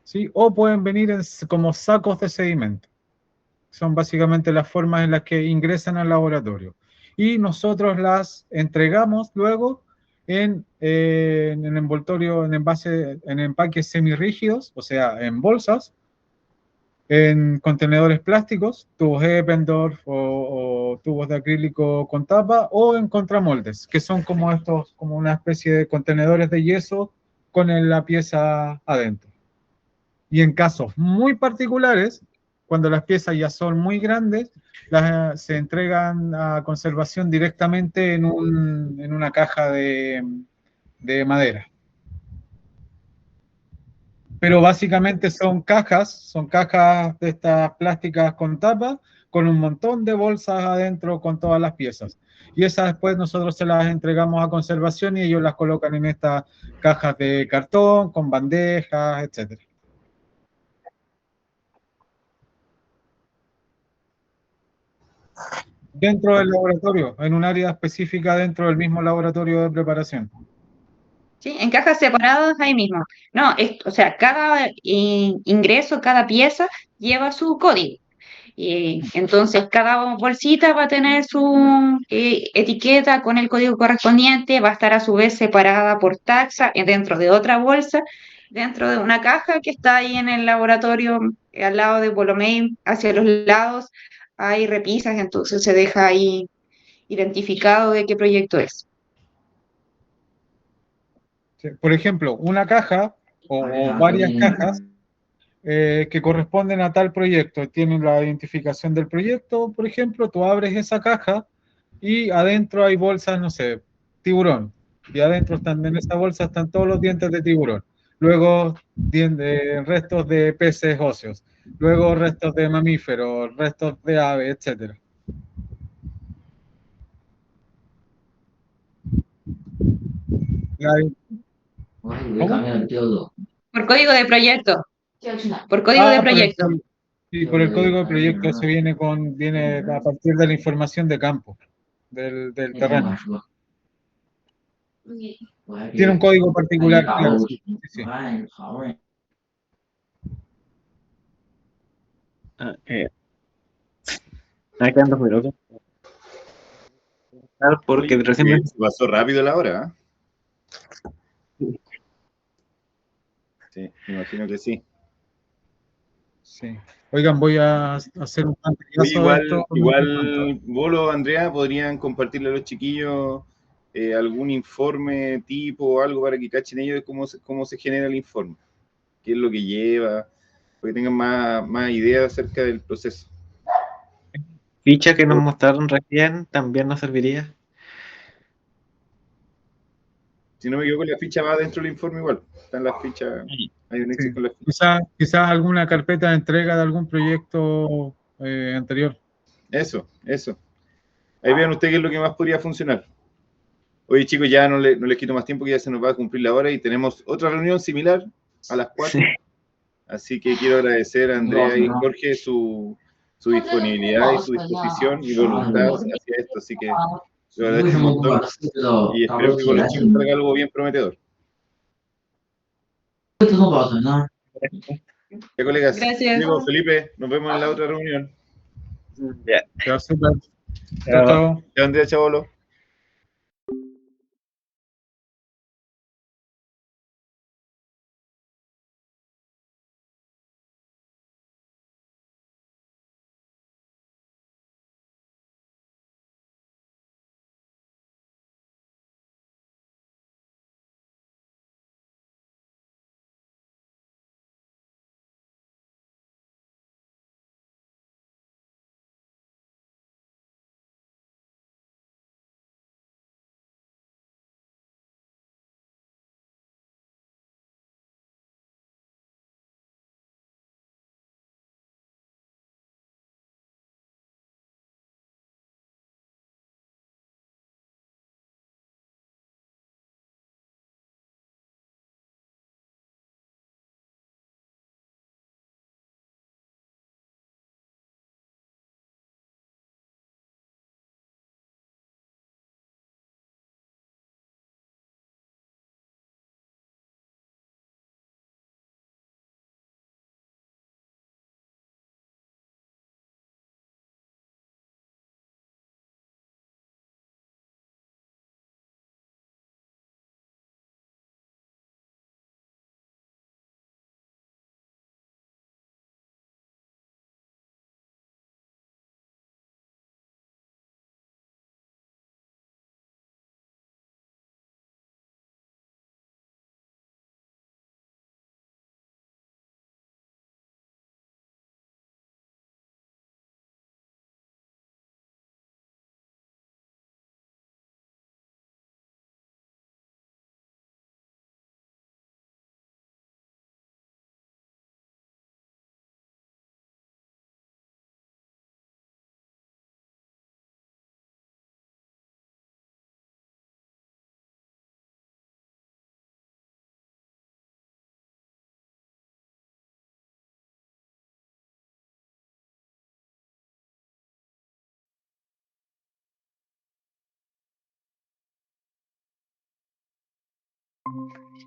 ¿sí? O pueden venir como sacos de sedimento. Son básicamente las formas en las que ingresan al laboratorio. Y nosotros las entregamos luego en envoltorio, en empaques semirrígidos, o sea, en bolsas, en contenedores plásticos, tubos Eppendorf o tubos de acrílico con tapa, o en contramoldes, que son como como una especie de contenedores de yeso con la pieza adentro. Y en casos muy particulares, cuando las piezas ya son muy grandes, se entregan a conservación directamente en una caja de madera. Pero básicamente son cajas de estas plásticas con tapa, con un montón de bolsas adentro con todas las piezas. Y esas después nosotros se las entregamos a conservación y ellos las colocan en estas cajas de cartón, con bandejas, etc. Dentro del laboratorio, en un área específica dentro del mismo laboratorio de preparación. ¿Sí? En cajas separadas ahí mismo. No, o sea, cada ingreso, cada pieza lleva su código. Y entonces cada bolsita va a tener su etiqueta con el código correspondiente, va a estar a su vez separada por taxa dentro de otra bolsa, dentro de una caja que está ahí en el laboratorio, al lado de Bolomey, hacia los lados hay repisas, entonces se deja ahí identificado de qué proyecto es. Por ejemplo, una caja o varias cajas que corresponden a tal proyecto, tienen la identificación del proyecto, por ejemplo, tú abres esa caja y adentro hay bolsas, no sé, tiburón, y adentro están, en esa bolsa están todos los dientes de tiburón, luego restos de peces óseos, luego restos de mamíferos, restos de aves, etc. ¿Cómo? Por código de proyecto, por código de Por proyecto. sí, por el código de proyecto, eso viene a partir de la información de campo, del terreno. Tiene un código particular, claro, sí, sí. Ahí quedando poderoso. Porque Oye, recién se pasó rápido la hora, ¿eh? Sí, me imagino que sí. Sí. Oigan, voy a hacer un Oye, pantallazo de esto en cuanto. igual, Bolo, Andrea, podrían compartirle a los chiquillos algún informe tipo o algo para que cachen ellos de cómo se genera el informe, qué es lo que lleva, para que tengan más ideas acerca del proceso. ficha que nos mostraron recién también nos serviría. Si no me equivoco, la ficha va dentro del informe igual. Están las fichas, hay un Excel Sí. con las fichas. Quizás alguna carpeta de entrega de algún proyecto anterior. Eso. Ahí vean ustedes qué es lo que más podría funcionar. Oye, chicos, ya no les quito más tiempo, que ya se nos va a cumplir la hora y tenemos otra reunión similar a las 4. Sí. Así que quiero agradecer a Andrea y Jorge su disponibilidad y su disposición y voluntad hacia esto. Así que lo agradezco un montón y espero que con los chicos salga algo bien prometedor. Ya, colegas, Gracias. Diego, Felipe, nos vemos en la otra reunión. Ya. Ya, súper. Chao. Chao. Ya, Andrea, chavolo.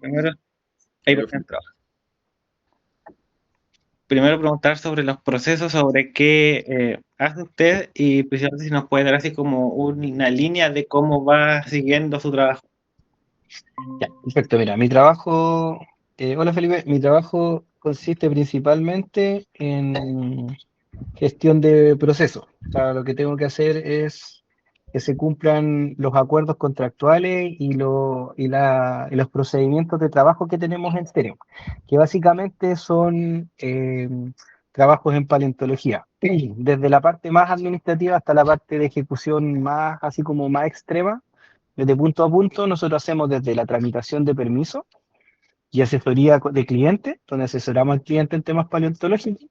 Primero, ahí por ejemplo, primero preguntar sobre los procesos, sobre qué hace usted y principalmente si nos puede dar así como una línea de cómo va siguiendo su trabajo. Ya, perfecto, mira, mi trabajo, hola Felipe, mi trabajo consiste principalmente en gestión de procesos. O sea, lo que tengo que hacer es que se cumplan los acuerdos contractuales y los procedimientos de trabajo que tenemos en Stereo, que básicamente son trabajos en paleontología, desde la parte más administrativa hasta la parte de ejecución más, así como más extrema. Desde punto a punto, nosotros hacemos desde la tramitación de permiso y asesoría de cliente, donde asesoramos al cliente en temas paleontológicos,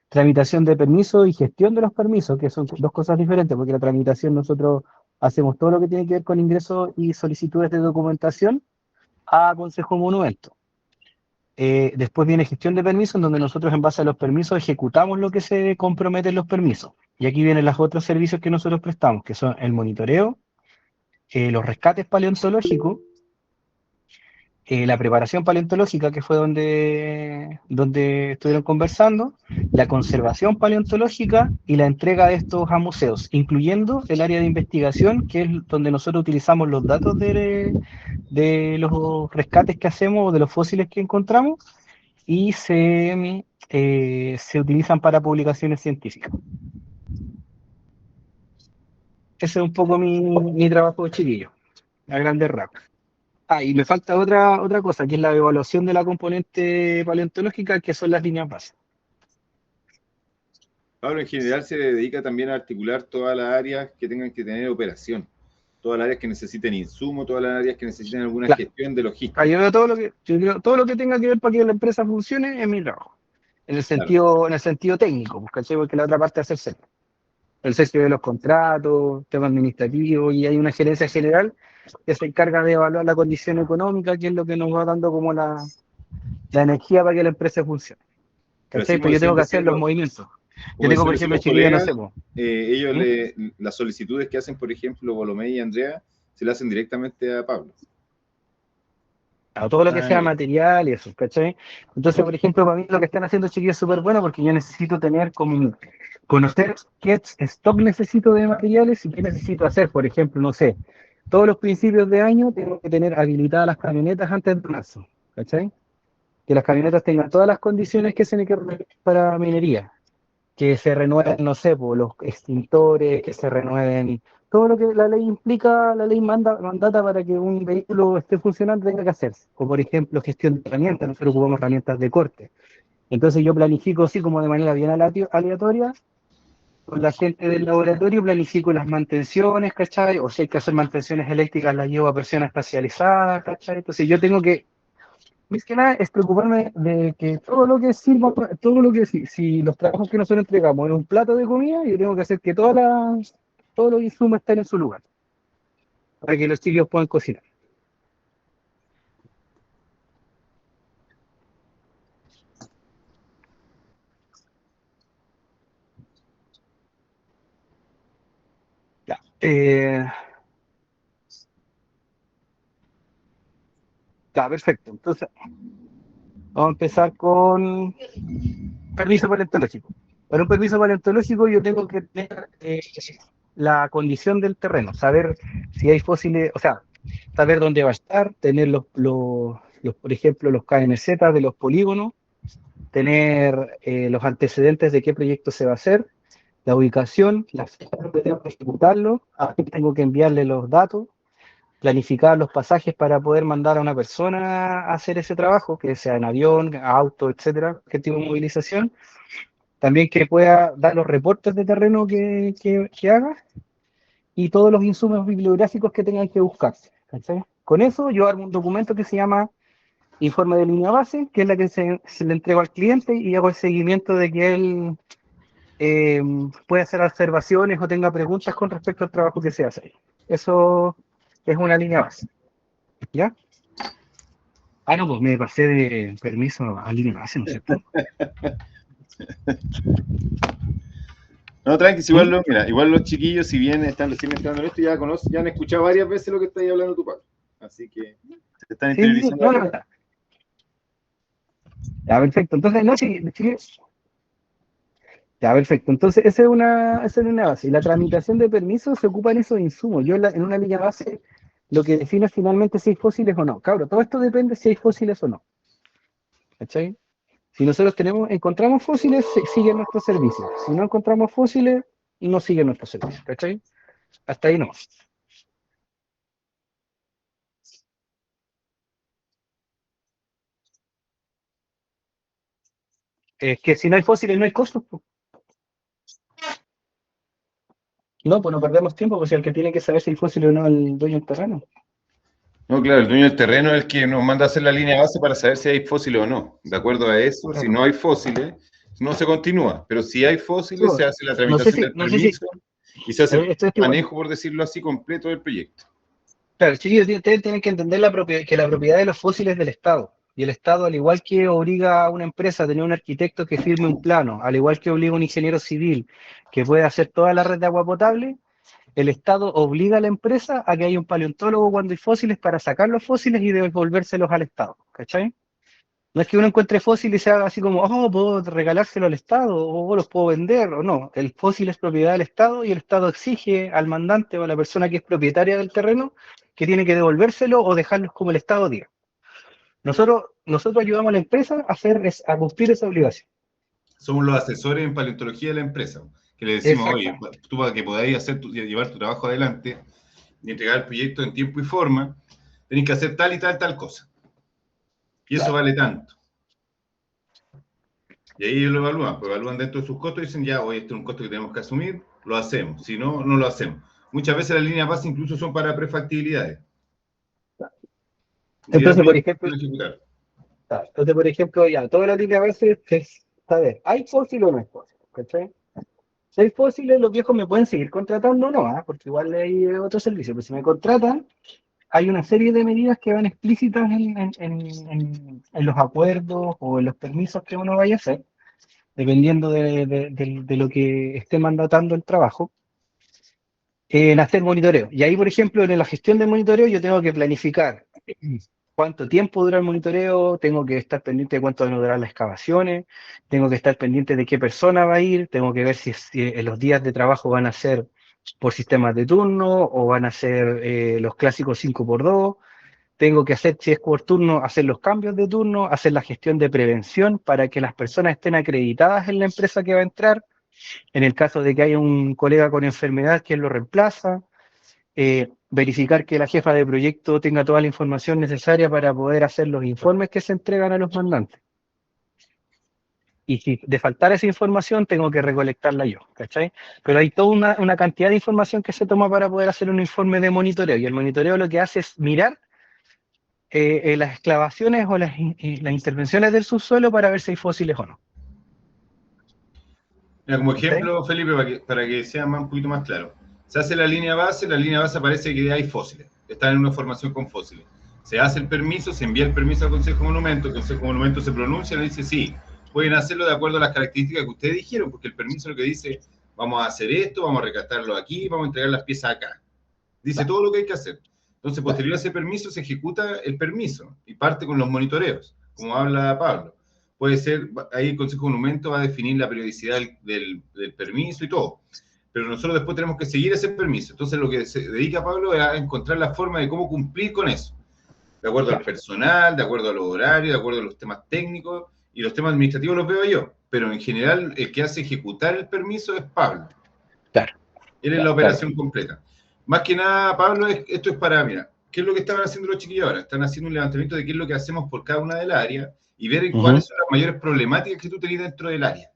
tramitación de permisos y gestión de los permisos, que son dos cosas diferentes, porque la tramitación nosotros hacemos todo lo que tiene que ver con ingresos y solicitudes de documentación a Consejo Monumento. Después viene gestión de permisos, en donde nosotros en base a los permisos ejecutamos lo que se compromete en los permisos. Y aquí vienen los otros servicios que nosotros prestamos, que son el monitoreo, los rescates paleontológicos, la preparación paleontológica, que fue donde estuvieron conversando, la conservación paleontológica y la entrega de estos a museos, incluyendo el área de investigación, que es donde nosotros utilizamos los datos de los rescates que hacemos o de los fósiles que encontramos y se utilizan para publicaciones científicas. Ese es un poco mi trabajo, chiquillo, a grandes rasgos. Y me falta otra cosa, que es la evaluación de la componente paleontológica, que son las líneas base. Pablo, en general se dedica también a articular todas las áreas que tengan que tener operación, todas las áreas que necesiten insumo, todas las áreas que necesiten alguna gestión de logística. Yo veo todo lo que tenga que ver para que la empresa funcione es mi trabajo, en el sentido técnico, ¿cachai? Porque la otra parte es hacerse el cese de los contratos, tema administrativo, y hay una gerencia general que se encarga de evaluar la condición económica, que es lo que nos va dando como la energía para que la empresa funcione. ¿Cachai? Pues yo tengo que hacer los movimientos. Yo tengo, por ejemplo, chiquillos, no sé, ellos las solicitudes que hacen, por ejemplo, Bolomé y Andrea, se las hacen directamente a Pablo. A todo lo que sea material y eso, ¿cachai? Entonces, por ejemplo, para mí lo que están haciendo, chiquillos, es súper bueno, porque yo necesito tener como conocer qué stock necesito de materiales y qué necesito hacer. Por ejemplo, no sé, todos los principios de año tengo que tener habilitadas las camionetas antes de marzo, ¿cachai? Que las camionetas tengan todas las condiciones que se requieren para minería, que se renueven, no sé, los extintores, que se renueven todo lo que la ley implica, la ley mandata para que un vehículo esté funcionando tenga que hacerse. O por ejemplo, gestión de herramientas, nosotros ocupamos herramientas de corte. Entonces yo planifico así como de manera bien aleatoria, con la gente del laboratorio planifico las mantenciones, ¿cachai? O si hay que hacer mantenciones eléctricas las llevo a personas especializadas, ¿cachai? Entonces yo tengo que, más que nada, es preocuparme de que todo lo que sirva, si los trabajos que nosotros entregamos en un plato de comida, yo tengo que hacer que todos los insumos estén en su lugar, para que los chicos puedan cocinar. Ya. Ya, perfecto. Entonces, vamos a empezar con permiso paleontológico. Para un permiso paleontológico yo tengo que tener la condición del terreno, saber si hay fósiles, o sea, saber dónde va a estar, tener por ejemplo, los KNZ de los polígonos, tener los antecedentes de qué proyecto se va a hacer, la ubicación, la fecha que tengo que ejecutarlo, a quién tengo que enviarle los datos, planificar los pasajes para poder mandar a una persona a hacer ese trabajo, que sea en avión, auto, etcétera, qué tipo de movilización. También que pueda dar los reportes de terreno que haga y todos los insumos bibliográficos que tengan que buscarse, ¿cachai? Con eso yo armo un documento que se llama informe de línea base, que es la que se le entrego al cliente y hago el seguimiento de que él pueda hacer observaciones o tenga preguntas con respecto al trabajo que se hace. Eso es una línea base. ¿Ya? No, pues me pasé de permiso a línea base, ¿no es cierto? No, tranqui, igual los chiquillos, si bien están recién entrando en esto, ya han escuchado varias veces lo que estáis hablando tú, Pablo. Así que Te están Sí, interiorizando. no. Ya, perfecto. Entonces, no, sí, ya, perfecto. Entonces, esa es una base. Y la tramitación de permisos se ocupa en esos insumos. Yo en una línea base lo que define finalmente si hay fósiles o no. Claro, todo esto depende si hay fósiles o no. ¿Cachai? Si nosotros encontramos fósiles, sigue nuestro servicio. Si no encontramos fósiles, no sigue nuestro servicio. ¿Cachai? Hasta ahí no. Es que si no hay fósiles, no hay costos, po. No, pues no perdemos tiempo, pues si el que tiene que saber si hay fósiles o no es el dueño del terreno. No, claro, el dueño del terreno es el que nos manda a hacer la línea base para saber si hay fósiles o no. De acuerdo a eso, si Claro. no hay fósiles, no se continúa. Pero si hay fósiles, se hace la No sé tramitación del no sé si permiso y se hace el esto es igual. manejo, por decirlo así, completo del proyecto. Claro, chiquillos, ustedes tienen que entender que la propiedad de los fósiles es del Estado. Y el Estado, al igual que obliga a una empresa a tener un arquitecto que firme un plano, al igual que obliga a un ingeniero civil que pueda hacer toda la red de agua potable, el Estado obliga a la empresa a que haya un paleontólogo cuando hay fósiles para sacar los fósiles y devolvérselos al Estado. ¿Cachai? No es que uno encuentre fósiles y se haga así como, oh, puedo regalárselo al Estado, o los puedo vender, o no. El fósil es propiedad del Estado y el Estado exige al mandante o a la persona que es propietaria del terreno que tiene que devolvérselo o dejarlos como el Estado diga. Nosotros ayudamos a la empresa a cumplir esa obligación. Somos los asesores en paleontología de la empresa, que le decimos, oye, tú para que podáis llevar tu trabajo adelante y entregar el proyecto en tiempo y forma, tenés que hacer tal y tal cosa. Y eso vale tanto. Y ahí ellos lo evalúan, pues evalúan dentro de sus costos y dicen, ya, oye, este es un costo que tenemos que asumir, lo hacemos. Si no, no lo hacemos. Muchas veces las líneas base incluso son para prefactibilidades. Entonces, por ejemplo, ya, toda la línea base es saber, ¿hay fósil o no hay fósil? ¿Cachai? Si hay fósiles, los viejos me pueden seguir contratando o no, porque igual hay otro servicio, pero si me contratan, hay una serie de medidas que van explícitas en los acuerdos o en los permisos que uno vaya a hacer, dependiendo de lo que esté mandatando el trabajo, en hacer monitoreo. Y ahí, por ejemplo, en la gestión del monitoreo yo tengo que planificar cuánto tiempo dura el monitoreo, tengo que estar pendiente de cuánto van a durar las excavaciones, tengo que estar pendiente de qué persona va a ir, tengo que ver si en los días de trabajo van a ser por sistemas de turno o van a ser los clásicos 5x2. Tengo que hacer, si es por turno, hacer los cambios de turno, hacer la gestión de prevención para que las personas estén acreditadas en la empresa que va a entrar. En el caso de que haya un colega con enfermedad, ¿quién lo reemplaza? Verificar que la jefa de proyecto tenga toda la información necesaria para poder hacer los informes que se entregan a los mandantes. Y si de faltar esa información, tengo que recolectarla yo, ¿cachai? Pero hay toda una cantidad de información que se toma para poder hacer un informe de monitoreo. Y el monitoreo lo que hace es mirar las excavaciones o las intervenciones del subsuelo para ver si hay fósiles o no. Mira, como ejemplo, Felipe, para que sea un poquito más claro. Se hace la línea base aparece que hay fósiles, están en una formación con fósiles. Se hace el permiso, se envía el permiso al Consejo de Monumentos, el Consejo de Monumentos se pronuncia y le dice, sí, pueden hacerlo de acuerdo a las características que ustedes dijeron, porque el permiso lo que dice, vamos a hacer esto, vamos a rescatarlo aquí, vamos a entregar las piezas acá. Dice todo lo que hay que hacer. Entonces, posterior a ese permiso, se ejecuta el permiso y parte con los monitoreos, como habla Pablo. Puede ser, ahí el Consejo de Monumentos va a definir la periodicidad del permiso y todo. Pero nosotros después tenemos que seguir ese permiso. Entonces, lo que se dedica Pablo es a encontrar la forma de cómo cumplir con eso. De acuerdo al personal, de acuerdo a los horarios, de acuerdo a los temas técnicos, y los temas administrativos los veo yo. Pero en general, el que hace ejecutar el permiso es Pablo. Claro. Él es la operación completa. Más que nada, Pablo, esto es para, mira, ¿qué es lo que estaban haciendo los chiquillos ahora? Están haciendo un levantamiento de qué es lo que hacemos por cada una de las áreas y ver cuáles son las mayores problemáticas que tú tenés dentro del área.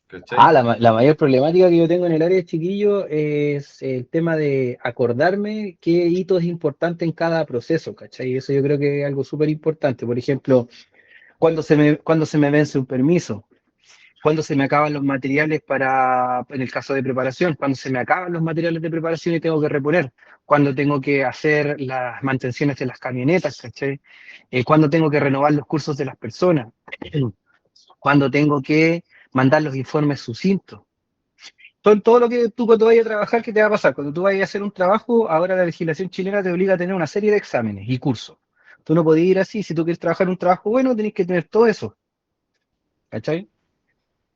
¿Cachai? La mayor problemática que yo tengo en el área de chiquillo es el tema de acordarme qué hito es importante en cada proceso, ¿cachai? Eso yo creo que es algo súper importante. Por ejemplo, cuando se me vence un permiso, cuando se me acaban los materiales en el caso de preparación, cuando se me acaban los materiales de preparación y tengo que reponer, cuando tengo que hacer las mantenciones de las camionetas, ¿cachai? Cuando tengo que renovar los cursos de las personas, cuando tengo que mandar los informes sucintos. Todo lo que tú cuando vayas a trabajar, ¿qué te va a pasar? Cuando tú vayas a hacer un trabajo, ahora la legislación chilena te obliga a tener una serie de exámenes y cursos. Tú no podés ir así, si tú quieres trabajar un trabajo bueno, tenés que tener todo eso, ¿cachai?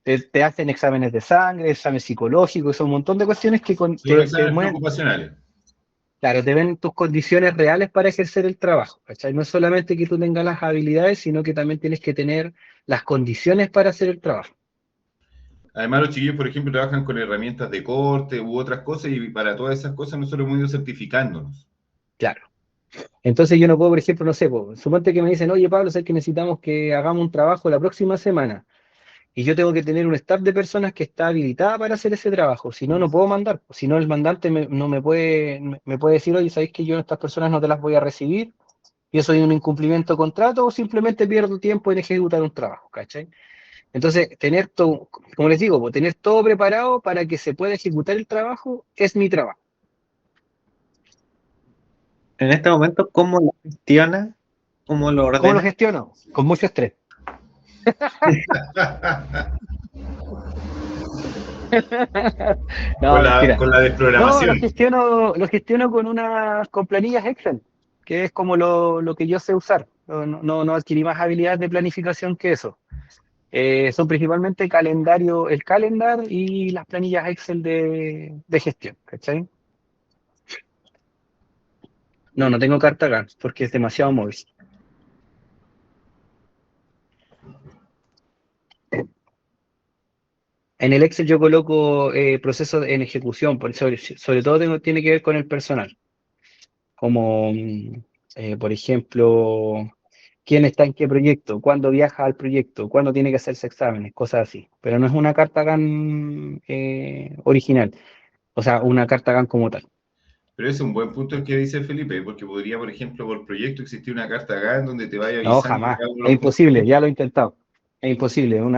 Te hacen exámenes de sangre, exámenes psicológicos, son un montón de cuestiones que Son te exámenes mueven, preocupacionales. claro, te ven tus condiciones reales para ejercer el trabajo, ¿cachai? No es solamente que tú tengas las habilidades, sino que también tienes que tener las condiciones para hacer el trabajo. Además, los chiquillos, por ejemplo, trabajan con herramientas de corte u otras cosas y para todas esas cosas nosotros hemos ido certificándonos. Claro. Entonces yo no puedo, por ejemplo, no sé, suponte que me dicen, oye Pablo, sé que necesitamos que hagamos un trabajo la próxima semana y yo tengo que tener un staff de personas que está habilitada para hacer ese trabajo, si no, no puedo mandar, si no el mandante no me puede decir, oye, ¿sabéis que yo a estas personas no te las voy a recibir? Y eso es un incumplimiento de contrato o simplemente pierdo tiempo en ejecutar un trabajo, ¿cachai? Entonces, tener todo, como les digo, tener todo preparado para que se pueda ejecutar el trabajo es mi trabajo. En este momento, ¿cómo lo gestiona? ¿Cómo lo ¿Cómo lo ordena? gestiono? Con mucho estrés. No, mentira. Con la No, desprogramación. lo gestiono con planillas Excel, que es como lo que yo sé usar. No adquirí más habilidades de planificación que eso. Son principalmente el calendar y las planillas Excel de gestión, ¿cachai? No tengo carta Gantt porque es demasiado móvil. En el Excel yo coloco procesos en ejecución, sobre todo tiene que ver con el personal, como por ejemplo, quién está en qué proyecto, cuándo viaja al proyecto, cuándo tiene que hacerse exámenes, cosas así. Pero no es una carta Gantt original, o sea, una carta Gantt como tal. Pero ese es un buen punto el que dice Felipe, porque podría, por ejemplo, por proyecto existir una carta acá en donde te vaya No, avisando jamás, cada uno de es los imposible, componentes. ya lo he intentado. Es imposible, No,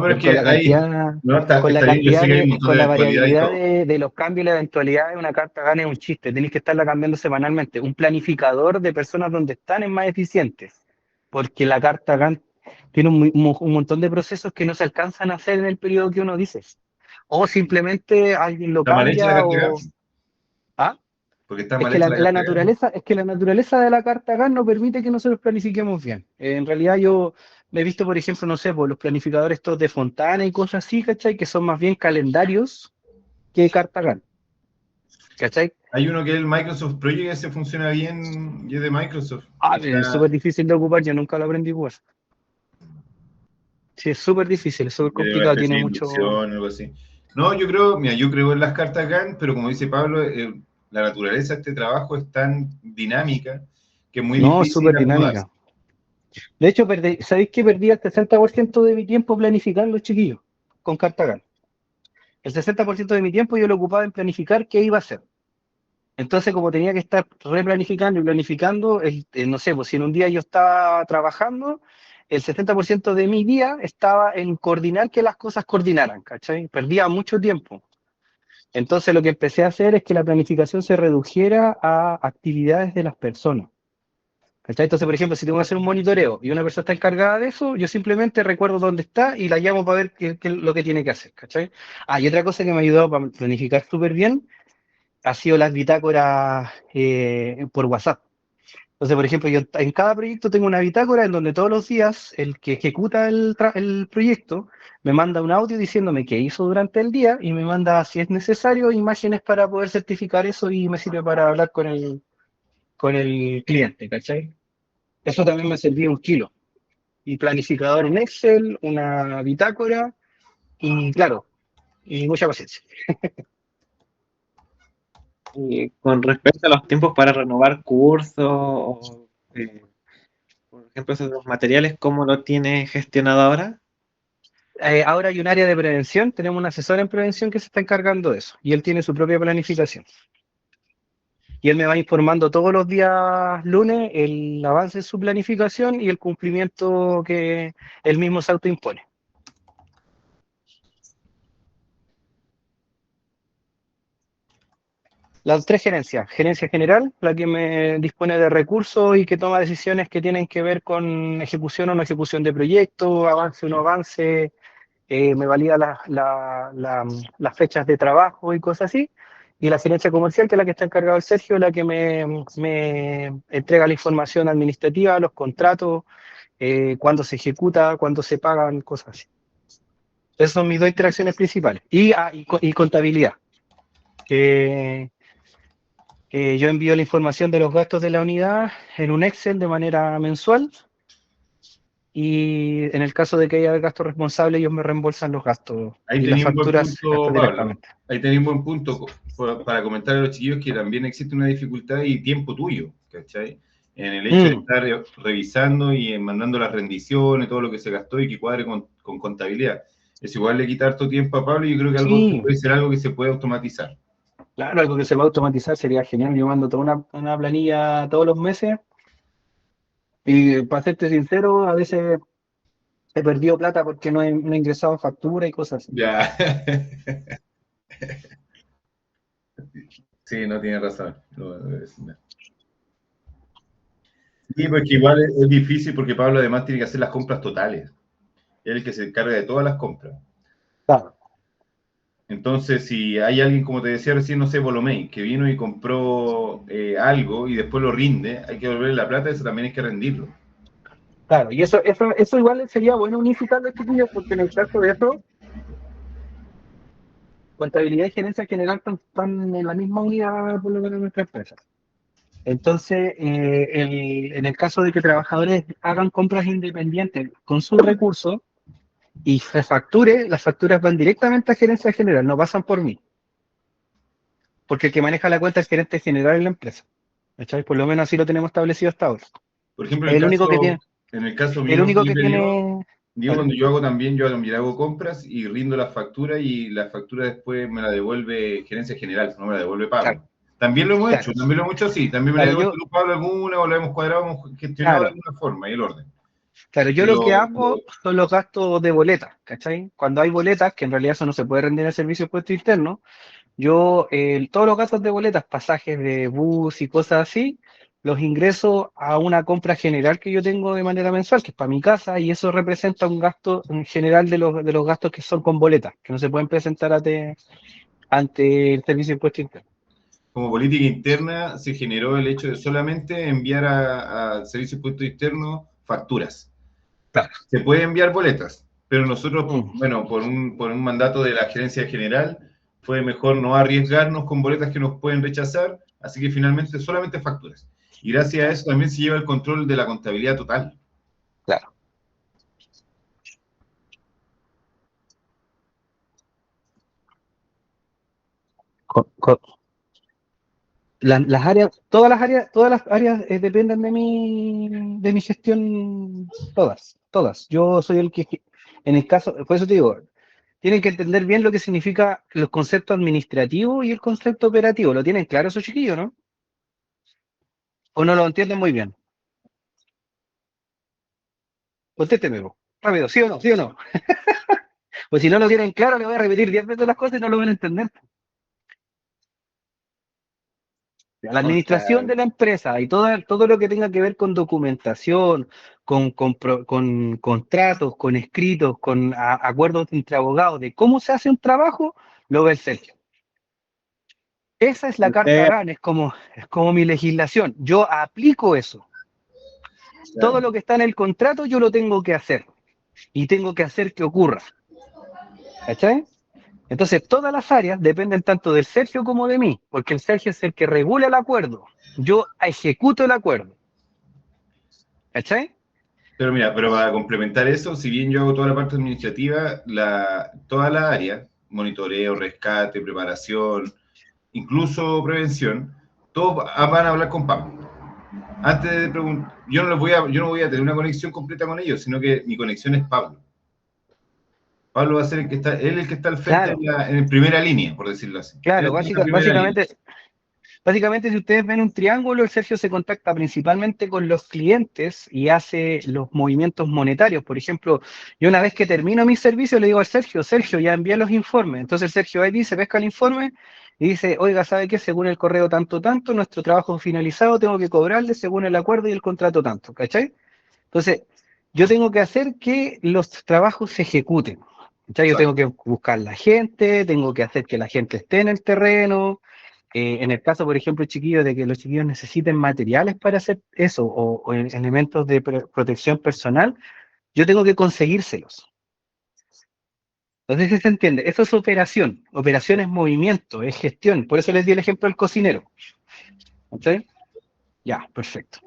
pero es con que la ahí, cantidad, no, con la está bien, yo sé cantidad que hay un montón con de la eventualidades y variabilidad todo. de los cambios y las eventualidades, una carta gana es un chiste, tenéis que estarla cambiando semanalmente. Un planificador de personas donde están es más eficiente, porque la carta GAN tiene un montón de procesos que no se alcanzan a hacer en el periodo que uno dice. O simplemente alguien lo Está mal hecha la cambia carta acá, o... ¿Ah? porque está Es mal que hecha la carta acá. es que la naturaleza de la carta GAN no permite que nosotros planifiquemos bien. En realidad yo me he visto, por ejemplo, no sé, por los planificadores estos de Fontana y cosas así, ¿cachai? Que son más bien calendarios que carta GAN, ¿cachai? Hay uno que es el Microsoft Project, ese funciona bien y es de Microsoft. O Pero es sea, súper difícil de ocupar, yo nunca lo aprendí igual. Sí, es súper difícil, es súper tiene una complicado, tiene especie de mucho... inducción, algo así. No, yo creo, mira, yo creo en las cartas GAN, pero como dice Pablo, la naturaleza de este trabajo es tan dinámica que es muy No, es difícil súper acomodarse. dinámica. De hecho, ¿sabéis que perdí el 60% de mi tiempo planificando, chiquillos? Con carta GAN. El 60% de mi tiempo yo lo ocupaba en planificar qué iba a hacer. Entonces, como tenía que estar replanificando y planificando, no sé, pues si en un día yo estaba trabajando, el 60% de mi día estaba en coordinar que las cosas coordinaran, ¿cachai? Perdía mucho tiempo. Entonces, lo que empecé a hacer es que la planificación se redujera a actividades de las personas. ¿Cachai? Entonces, por ejemplo, si tengo que hacer un monitoreo y una persona está encargada de eso, yo simplemente recuerdo dónde está y la llamo para ver qué es lo que tiene que hacer, ¿cachai? Y otra cosa que me ha ayudado para planificar súper bien ha sido las bitácoras por WhatsApp. Entonces, por ejemplo, yo en cada proyecto tengo una bitácora en donde todos los días el que ejecuta el proyecto me manda un audio diciéndome qué hizo durante el día y me manda, si es necesario, imágenes para poder certificar eso y me sirve para hablar con el cliente, ¿cachai? Eso también me servía un kilo. Y planificador en Excel, una bitácora y, claro, y mucha paciencia. Y con respecto a los tiempos para renovar cursos, o, por ejemplo, esos materiales, ¿cómo lo tiene gestionado ahora? Ahora hay un área de prevención, tenemos un asesor en prevención que se está encargando de eso y él tiene su propia planificación. Y él me va informando todos los días lunes el avance de su planificación y el cumplimiento que él mismo se autoimpone. Las tres gerencias. Gerencia general, la que me dispone de recursos y que toma decisiones que tienen que ver con ejecución o no ejecución de proyectos, avance o no avance, me valida las fechas de trabajo y cosas así. Y la gerencia comercial, que es la que está encargado el Sergio, es la que me entrega la información administrativa, los contratos, cuándo se ejecuta, cuándo se pagan, cosas así. Esas son mis dos interacciones principales. Y contabilidad, que yo envío la información de los gastos de la unidad en un Excel de manera mensual, y en el caso de que haya gasto responsable, ellos me reembolsan los gastos Ahí y las tenéis un buen facturas punto, gastan Pablo. directamente. Ahí tenéis un buen punto para comentar a los chiquillos que también existe una dificultad y tiempo tuyo, ¿cachai? En el hecho de estar revisando y mandando las rendiciones, todo lo que se gastó y que cuadre con contabilidad. Es igual le quita harto tiempo a Pablo y yo creo que algo que puede ser algo que se puede automatizar. Claro, algo que se va a automatizar sería genial. Yo mando toda una planilla todos los meses y, para serte sincero, a veces he perdido plata porque no he ingresado factura y cosas así. Ya. Sí, no tiene razón. Sí, porque igual es difícil porque Pablo además tiene que hacer las compras totales. Es el que se encarga de todas las compras. Claro. Entonces, si hay alguien, como te decía recién, no sé, Bolomey, que vino y compró algo y después lo rinde, hay que devolverle la plata, eso también hay que rendirlo. Claro, y eso igual sería bueno unificarlo, chiquillos, porque en el caso de eso, contabilidad y gerencia general están en la misma unidad, por lo menos en nuestra empresa. Entonces, en el caso de que trabajadores hagan compras independientes con sus recursos y se facture, las facturas van directamente a gerencia general, no pasan por mí. Porque el que maneja la cuenta es el gerente general en la empresa. ¿Cachai? Por lo menos así lo tenemos establecido hasta ahora. Por ejemplo, En el caso mío, el único que Felipe, tiene. yo cuando yo hago compras y rindo las facturas y la factura después me la devuelve gerencia general, no me la devuelve Pablo. Claro. También lo hemos Claro. hecho, también lo hemos hecho así, también me la Claro, devuelve Pablo alguna o la hemos cuadrado, hemos gestionado de alguna forma y el orden. Claro, yo lo que hago son los gastos de boletas, ¿cachai? Cuando hay boletas, que en realidad eso no se puede rendir en el servicio de impuesto interno, yo todos los gastos de boletas, pasajes de bus y cosas así, los ingreso a una compra general que yo tengo de manera mensual, que es para mi casa, y eso representa un gasto en general de los gastos que son con boletas, que no se pueden presentar ante el servicio de impuesto interno. Como política interna se generó el hecho de solamente enviar a servicio de impuesto interno facturas. Claro. Se puede enviar boletas, pero nosotros, bueno, por un mandato de la gerencia general, fue mejor no arriesgarnos con boletas que nos pueden rechazar, así que finalmente solamente facturas. Y gracias a eso también se lleva el control de la contabilidad total. Claro. Todas las áreas dependen de mi gestión, todas. Yo soy el que, en el caso, por eso te digo, tienen que entender bien lo que significa los conceptos administrativos y el concepto operativo. ¿Lo tienen claro esos chiquillos, no? ¿O no lo entienden muy bien? Contésteme, rápido, ¿sí o no? ¿Sí o no? Pues si no lo tienen claro, le voy a repetir 10 veces las cosas y no lo van a entender. La administración de la empresa y todo lo que tenga que ver con documentación, con contratos, con escritos, con acuerdos entre abogados de cómo se hace un trabajo, lo ve el Sergio. Esa es la carta GAN, es como mi legislación. Yo aplico eso. Claro. Todo lo que está en el contrato yo lo tengo que hacer y tengo que hacer que ocurra. ¿Cachai? Entonces, todas las áreas dependen tanto del Sergio como de mí, porque el Sergio es el que regula el acuerdo. Yo ejecuto el acuerdo. ¿Cachai? Pero mira, pero para complementar eso, si bien yo hago toda la parte administrativa, toda la área, monitoreo, rescate, preparación, incluso prevención, todos van a hablar con Pablo. Antes de preguntar, yo no voy a tener una conexión completa con ellos, sino que mi conexión es Pablo. Pablo va a ser el que está al frente, claro, en primera línea, por decirlo así. Claro, básicamente si ustedes ven un triángulo, el Sergio se contacta principalmente con los clientes y hace los movimientos monetarios. Por ejemplo, yo una vez que termino mi servicio le digo al Sergio, ya envía los informes. Entonces el Sergio ahí dice, pesca el informe y dice, oiga, ¿sabe qué? Según el correo tanto, nuestro trabajo finalizado, tengo que cobrarle según el acuerdo y el contrato tanto, ¿cachai? Entonces, yo tengo que hacer que los trabajos se ejecuten. ¿Cachai? Yo tengo que buscar la gente, tengo que hacer que la gente esté en el terreno, En el caso, por ejemplo, chiquillos, de que los chiquillos necesiten materiales para hacer eso, o elementos de protección personal, yo tengo que conseguírselos. Entonces, ¿se entiende? Eso es operación. Operación es movimiento, es gestión. Por eso les di el ejemplo del cocinero. ¿Ok? Ya, perfecto.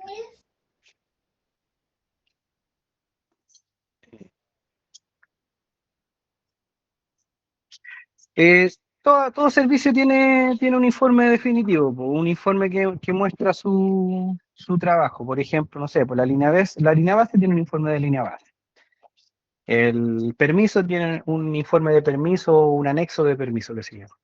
Todo servicio tiene un informe definitivo, po, un informe que muestra su trabajo. Por ejemplo, no sé, por la línea base tiene un informe de línea base. El permiso tiene un informe de permiso o un anexo de permiso, que se llama.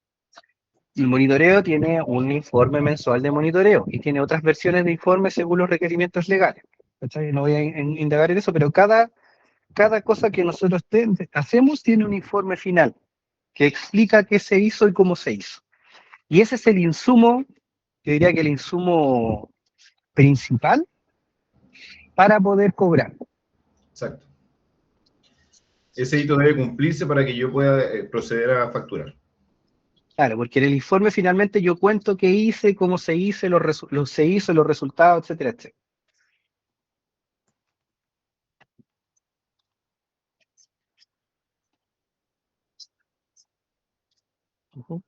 El monitoreo tiene un informe mensual de monitoreo y tiene otras versiones de informe según los requerimientos legales. ¿Cachai? No voy a indagar en eso, pero cada cosa que nosotros hacemos tiene un informe final que explica qué se hizo y cómo se hizo. Y ese es el insumo, yo diría que el insumo principal para poder cobrar. Exacto. Ese hito debe cumplirse para que yo pueda proceder a facturar. Claro, porque en el informe finalmente yo cuento qué hice, cómo se hizo, los resultados, etcétera, etcétera. Uh-huh.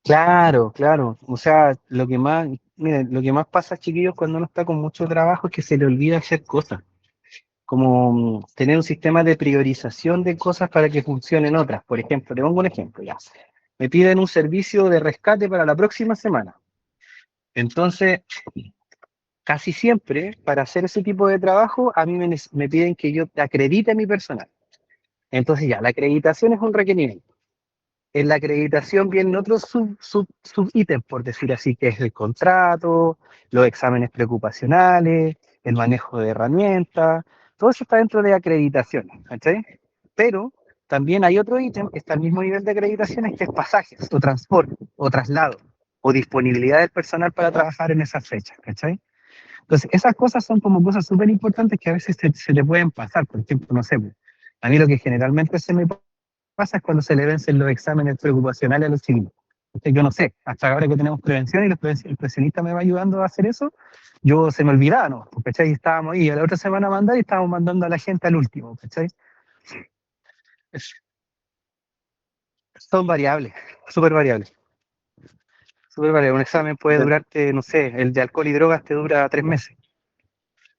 Claro. O sea, miren, lo que más pasa, chiquillos, cuando uno está con mucho trabajo es que se le olvida hacer cosas. Como tener un sistema de priorización de cosas para que funcionen otras. Por ejemplo, te pongo un ejemplo ya. Me piden un servicio de rescate para la próxima semana. Entonces, casi siempre, para hacer ese tipo de trabajo, a mí me piden que yo acredite a mi personal. Entonces ya, la acreditación es un requerimiento. En la acreditación vienen otros ítems, por decir así, que es el contrato, los exámenes preocupacionales, el manejo de herramientas, todo eso está dentro de acreditaciones, ¿cachai? Pero también hay otro ítem que está al mismo nivel de acreditaciones, que es pasajes, o transporte, o traslado, o disponibilidad del personal para trabajar en esas fechas, ¿cachai? Entonces, esas cosas son como cosas súper importantes que a veces se te pueden pasar. Por ejemplo, no sé, a mí lo que generalmente se me pasa es cuando se le vencen los exámenes preocupacionales a los chiquillos. Entonces, yo no sé, hasta ahora que tenemos prevención y el prevencionista me va ayudando a hacer eso, yo se me olvidaba, ¿no? ¿Cachai? Estábamos ahí, a la otra semana a mandar y estábamos mandando a la gente al último, ¿cachai? Son variables, súper variables. Súper variables. Un examen puede durarte, no sé, el de alcohol y drogas te dura 3 meses,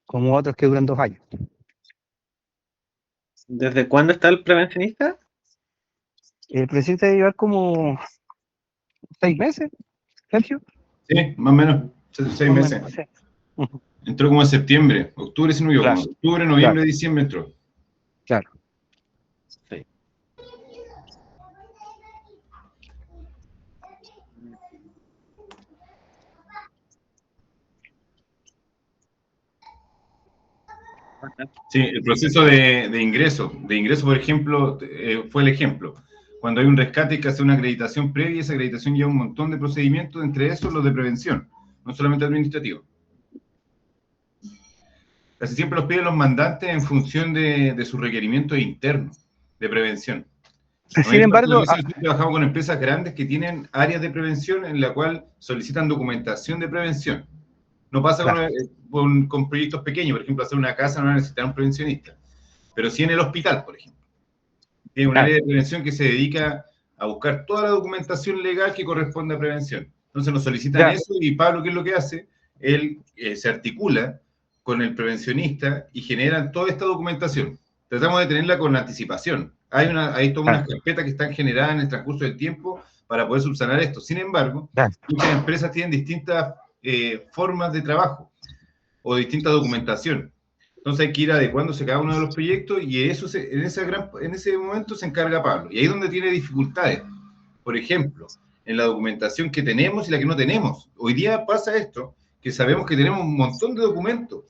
como otros que duran 2 años. ¿Desde cuándo está el prevencionista? El presidente debe llevar como 6 meses, Sergio. Sí, más o menos, 6 meses. Menos, sí. Uh-huh. Entró como en septiembre, octubre, si no me equivoco. Claro. Octubre, noviembre, diciembre entró. Claro. Sí. Sí, el proceso de ingreso, por ejemplo, fue el ejemplo. Cuando hay un rescate hay que hacer una acreditación previa, y esa acreditación lleva un montón de procedimientos, entre esos los de prevención, no solamente administrativo. Casi siempre los piden los mandantes en función de sus requerimientos internos de prevención. Sin embargo, he trabajado con empresas grandes que tienen áreas de prevención en la cual solicitan documentación de prevención. No pasa con proyectos pequeños, por ejemplo, hacer una casa no necesitan un prevencionista, pero sí en el hospital, por ejemplo. Tiene un área de prevención que se dedica a buscar toda la documentación legal que corresponde a prevención. Entonces nos solicitan eso y Pablo, ¿qué es lo que hace? Él se articula con el prevencionista y generan toda esta documentación. Tratamos de tenerla con anticipación. Hay todas unas carpetas que están generadas en el transcurso del tiempo para poder subsanar esto. Sin embargo, muchas empresas tienen distintas formas de trabajo o distinta documentación. Entonces hay que ir adecuándose cada uno de los proyectos y eso en ese momento se encarga Pablo. Y ahí es donde tiene dificultades. Por ejemplo, en la documentación que tenemos y la que no tenemos. Hoy día pasa esto, que sabemos que tenemos un montón de documentos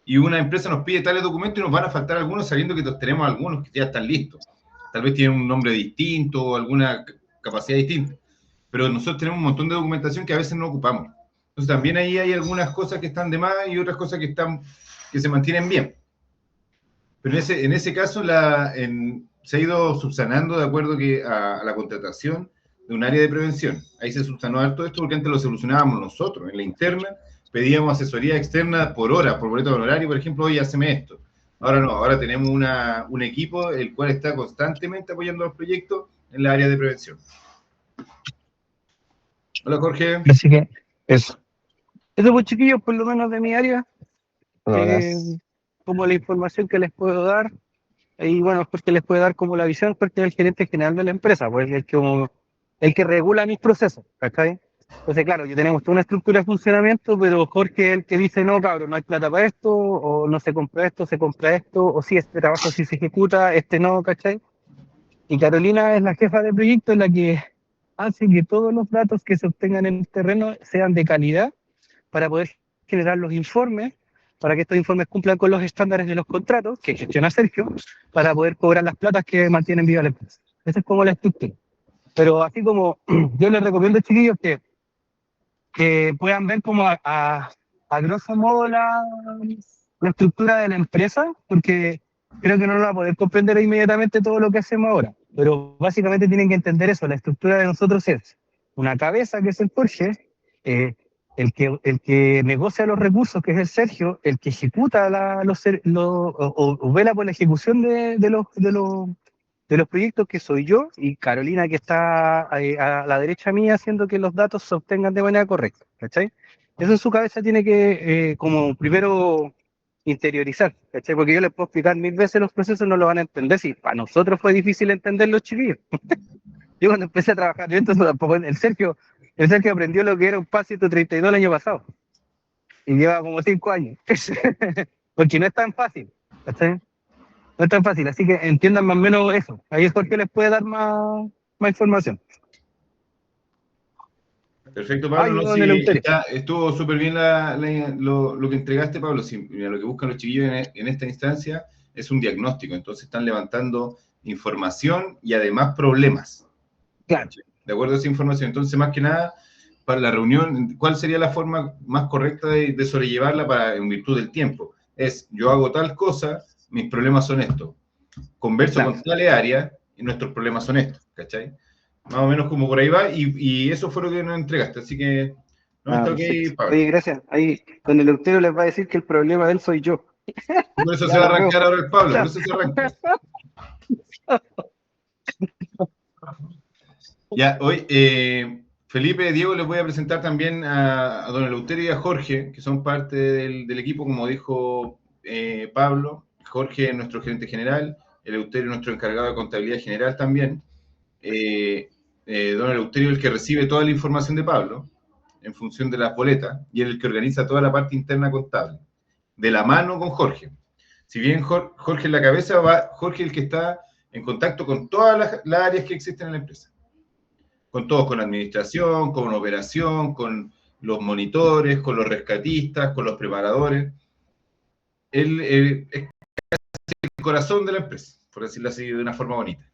y una empresa nos pide tales documentos y nos van a faltar algunos sabiendo que tenemos algunos que ya están listos. Tal vez tienen un nombre distinto o alguna capacidad distinta. Pero nosotros tenemos un montón de documentación que a veces no ocupamos. Entonces también ahí hay algunas cosas que están de más y otras cosas que se mantienen bien. Pero en ese caso se ha ido subsanando de acuerdo a la contratación de un área de prevención. Ahí se subsanó harto esto porque antes lo solucionábamos nosotros. En la interna pedíamos asesoría externa por hora, por boleto de honorario, por ejemplo, oye, haceme esto. Ahora no, ahora tenemos un equipo el cual está constantemente apoyando los proyectos en la área de prevención. Hola, Jorge. Así que eso. Eso pues chiquillos, por lo menos de mi área, Horas. como la información que les puedo dar, y bueno, porque les puede dar como la visión, porque es el gerente general de la empresa, pues el que regula mis procesos, ¿cachai? Entonces, claro, yo tenemos toda una estructura de funcionamiento, pero Jorge es el que dice, no, cabrón, no hay plata para esto, o no se compra esto, o sí, este trabajo sí se ejecuta, este no, ¿cachai? Y Carolina es la jefa de proyecto, en la que hace que todos los datos que se obtengan en el terreno sean de calidad para poder generar los informes, para que estos informes cumplan con los estándares de los contratos que gestiona Sergio, para poder cobrar las platas que mantienen viva la empresa. Esa es como la estructura. Pero así como yo les recomiendo, chiquillos, que puedan ver como a grosso modo la estructura de la empresa, porque creo que no van a poder comprender inmediatamente todo lo que hacemos ahora. Pero básicamente tienen que entender eso. La estructura de nosotros es una cabeza, que es el Jorge, el que negocia los recursos, que es el Sergio, el que ejecuta o vela por la ejecución de los proyectos, que soy yo, y Carolina, que está a la derecha mía, haciendo que los datos se obtengan de manera correcta, ¿cachai? Eso en su cabeza tiene que, como primero, interiorizar, ¿cachai? Porque yo les puedo explicar 1000 veces los procesos, no lo van a entender. Si para nosotros fue difícil entender los chiquillos. Yo cuando empecé a trabajar, yo entonces tampoco, el Sergio aprendió lo que era un PAS 132 el año pasado, y lleva como 5 años, porque no es tan fácil, ¿cachai? No es tan fácil, así que entiendan más o menos eso. Ahí es porque les puede dar más información. Perfecto, Pablo. Ay, No, don sí, Eleuterio. estuvo súper bien lo que entregaste, Pablo. Sí, mira, lo que buscan los chiquillos en esta instancia es un diagnóstico. Entonces están levantando información y además problemas. Claro. De acuerdo a esa información. Entonces, más que nada, para la reunión, ¿cuál sería la forma más correcta de sobrellevarla en virtud del tiempo? Es, yo hago tal cosa, mis problemas son estos. Converso Claro. con tal área y nuestros problemas son estos, ¿cachai? Más o menos como por ahí va, y eso fue lo que nos entregaste, así que no está ok, Pablo. Oye, gracias. Ahí don Eleuterio les va a decir que el problema de él soy yo. Por eso Ya se va a lo veo. arrancar ahora el Pablo, por eso se arranca. Ya, hoy, Felipe, Diego, les voy a presentar también a don Eleuterio y a Jorge, que son parte del equipo, como dijo Pablo. Jorge es nuestro gerente general, Eleuterio nuestro encargado de contabilidad general también. Don Eleuterio es el que recibe toda la información de Pablo en función de las boletas y es el que organiza toda la parte interna contable, de la mano con Jorge. Si bien Jorge en la cabeza, va Jorge el que está en contacto con todas las áreas que existen en la empresa. Con todos, con administración, con operación, con los monitores, con los rescatistas, con los preparadores. Él es el corazón de la empresa, por decirlo así de una forma bonita.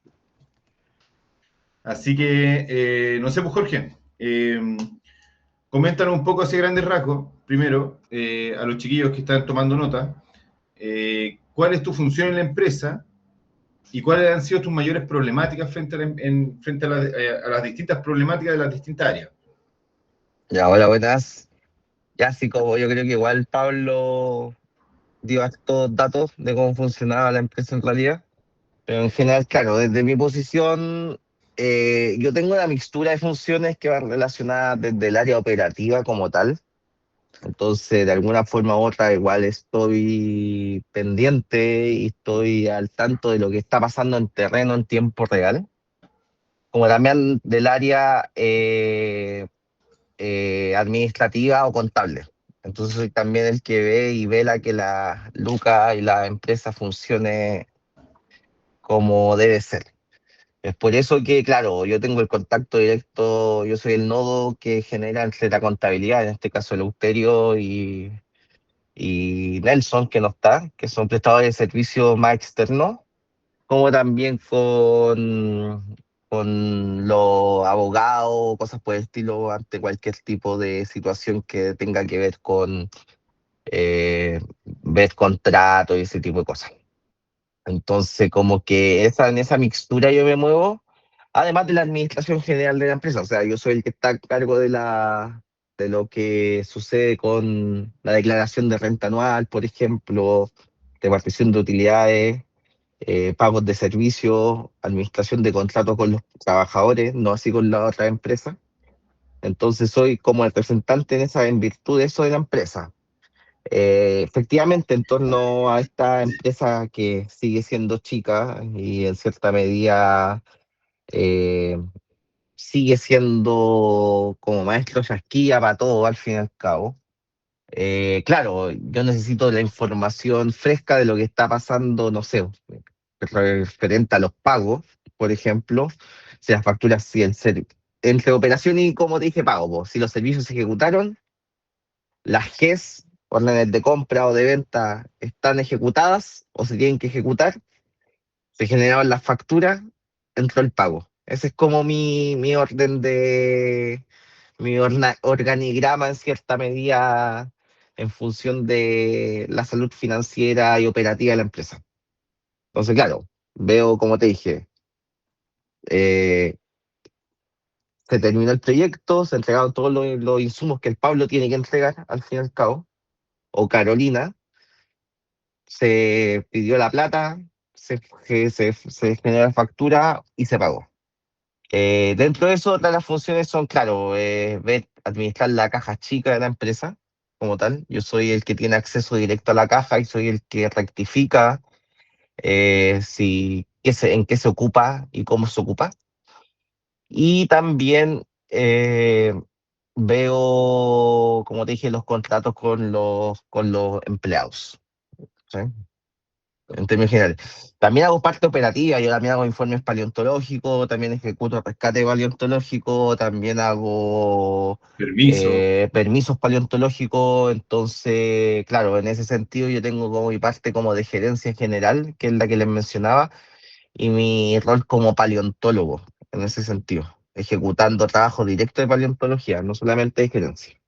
Así que, no sé, pues Jorge, coméntanos un poco así grandes rasgos, primero, a los chiquillos que están tomando nota, cuál es tu función en la empresa y cuáles han sido tus mayores problemáticas frente a las distintas problemáticas de las distintas áreas. Ya, hola, buenas. Ya, así como yo creo que igual Pablo dio estos datos de cómo funcionaba la empresa en realidad, pero en general, claro, desde mi posición, yo tengo una mixtura de funciones que van relacionadas desde el área operativa como tal. Entonces, de alguna forma u otra, igual estoy pendiente y estoy al tanto de lo que está pasando en terreno en tiempo real, como también del área administrativa o contable. Entonces soy también el que ve y vela que la Luca y la empresa funcione como debe ser. Es por eso que, claro, yo tengo el contacto directo, yo soy el nodo que genera entre la contabilidad, en este caso Eleuterio y Nelson, que no está, que son prestadores de servicios más externos, como también con los abogados, cosas por el estilo, ante cualquier tipo de situación que tenga que ver con ver contratos y ese tipo de cosas. Entonces, como que en esa mixtura yo me muevo, además de la administración general de la empresa. O sea, yo soy el que está a cargo de lo que sucede con la declaración de renta anual, por ejemplo, repartición de utilidades, pagos de servicios, administración de contratos con los trabajadores, no así con la otra empresa. Entonces soy como el representante en virtud de eso de la empresa. Efectivamente, en torno a esta empresa que sigue siendo chica y en cierta medida eh, sigue siendo como maestro chasquilla para todo al fin y al cabo. Claro, yo necesito la información fresca de lo que está pasando, no sé, referente a los pagos, por ejemplo, si las facturas, si entre operación y, como te dije, pago, po, si los servicios se ejecutaron, las GES, órdenes de compra o de venta, están ejecutadas o se tienen que ejecutar, se generaron las facturas, entró el pago. Ese es como mi orden organigrama en cierta medida en función de la salud financiera y operativa de la empresa. Entonces, claro, veo, como te dije, eh, se terminó el proyecto, se entregaron todos los insumos que el Pablo tiene que entregar al fin y al cabo, o Carolina, se pidió la plata, se generó la factura y se pagó. Dentro de eso, otras de las funciones son, claro, administrar la caja chica de la empresa como tal. Yo soy el que tiene acceso directo a la caja y soy el que rectifica en qué se ocupa y cómo se ocupa. Y también veo, como te dije, los contratos con los empleados. ¿Sí? En términos generales. También hago parte operativa, yo también hago informes paleontológicos, también ejecuto rescate paleontológico, también hago Permiso. permisos paleontológicos, entonces, claro, en ese sentido yo tengo como mi parte como de gerencia general, que es la que les mencionaba, y mi rol como paleontólogo, en ese sentido, ejecutando trabajo directo de paleontología, no solamente de gerencia.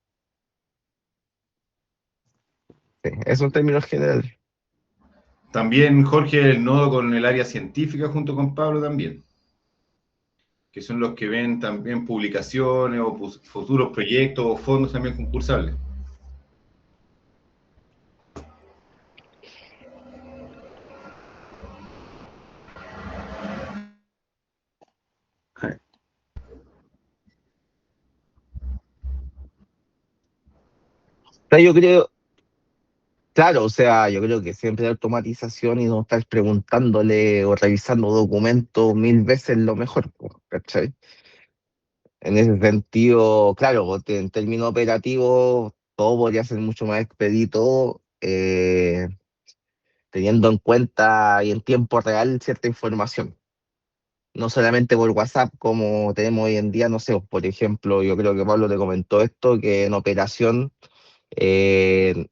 Sí, eso en términos generales. También Jorge, el nodo con el área científica junto con Pablo también, que son los que ven también publicaciones o futuros proyectos o fondos también concursables. Pero yo creo, claro, o sea, yo creo que siempre la automatización y no estar preguntándole o revisando documentos 1000 veces es lo mejor, po, ¿cachai? En ese sentido, claro, porque en términos operativos todo podría ser mucho más expedito, teniendo en cuenta y en tiempo real cierta información. No solamente por WhatsApp como tenemos hoy en día, no sé, por ejemplo, yo creo que Pablo te comentó esto, que en operación eh,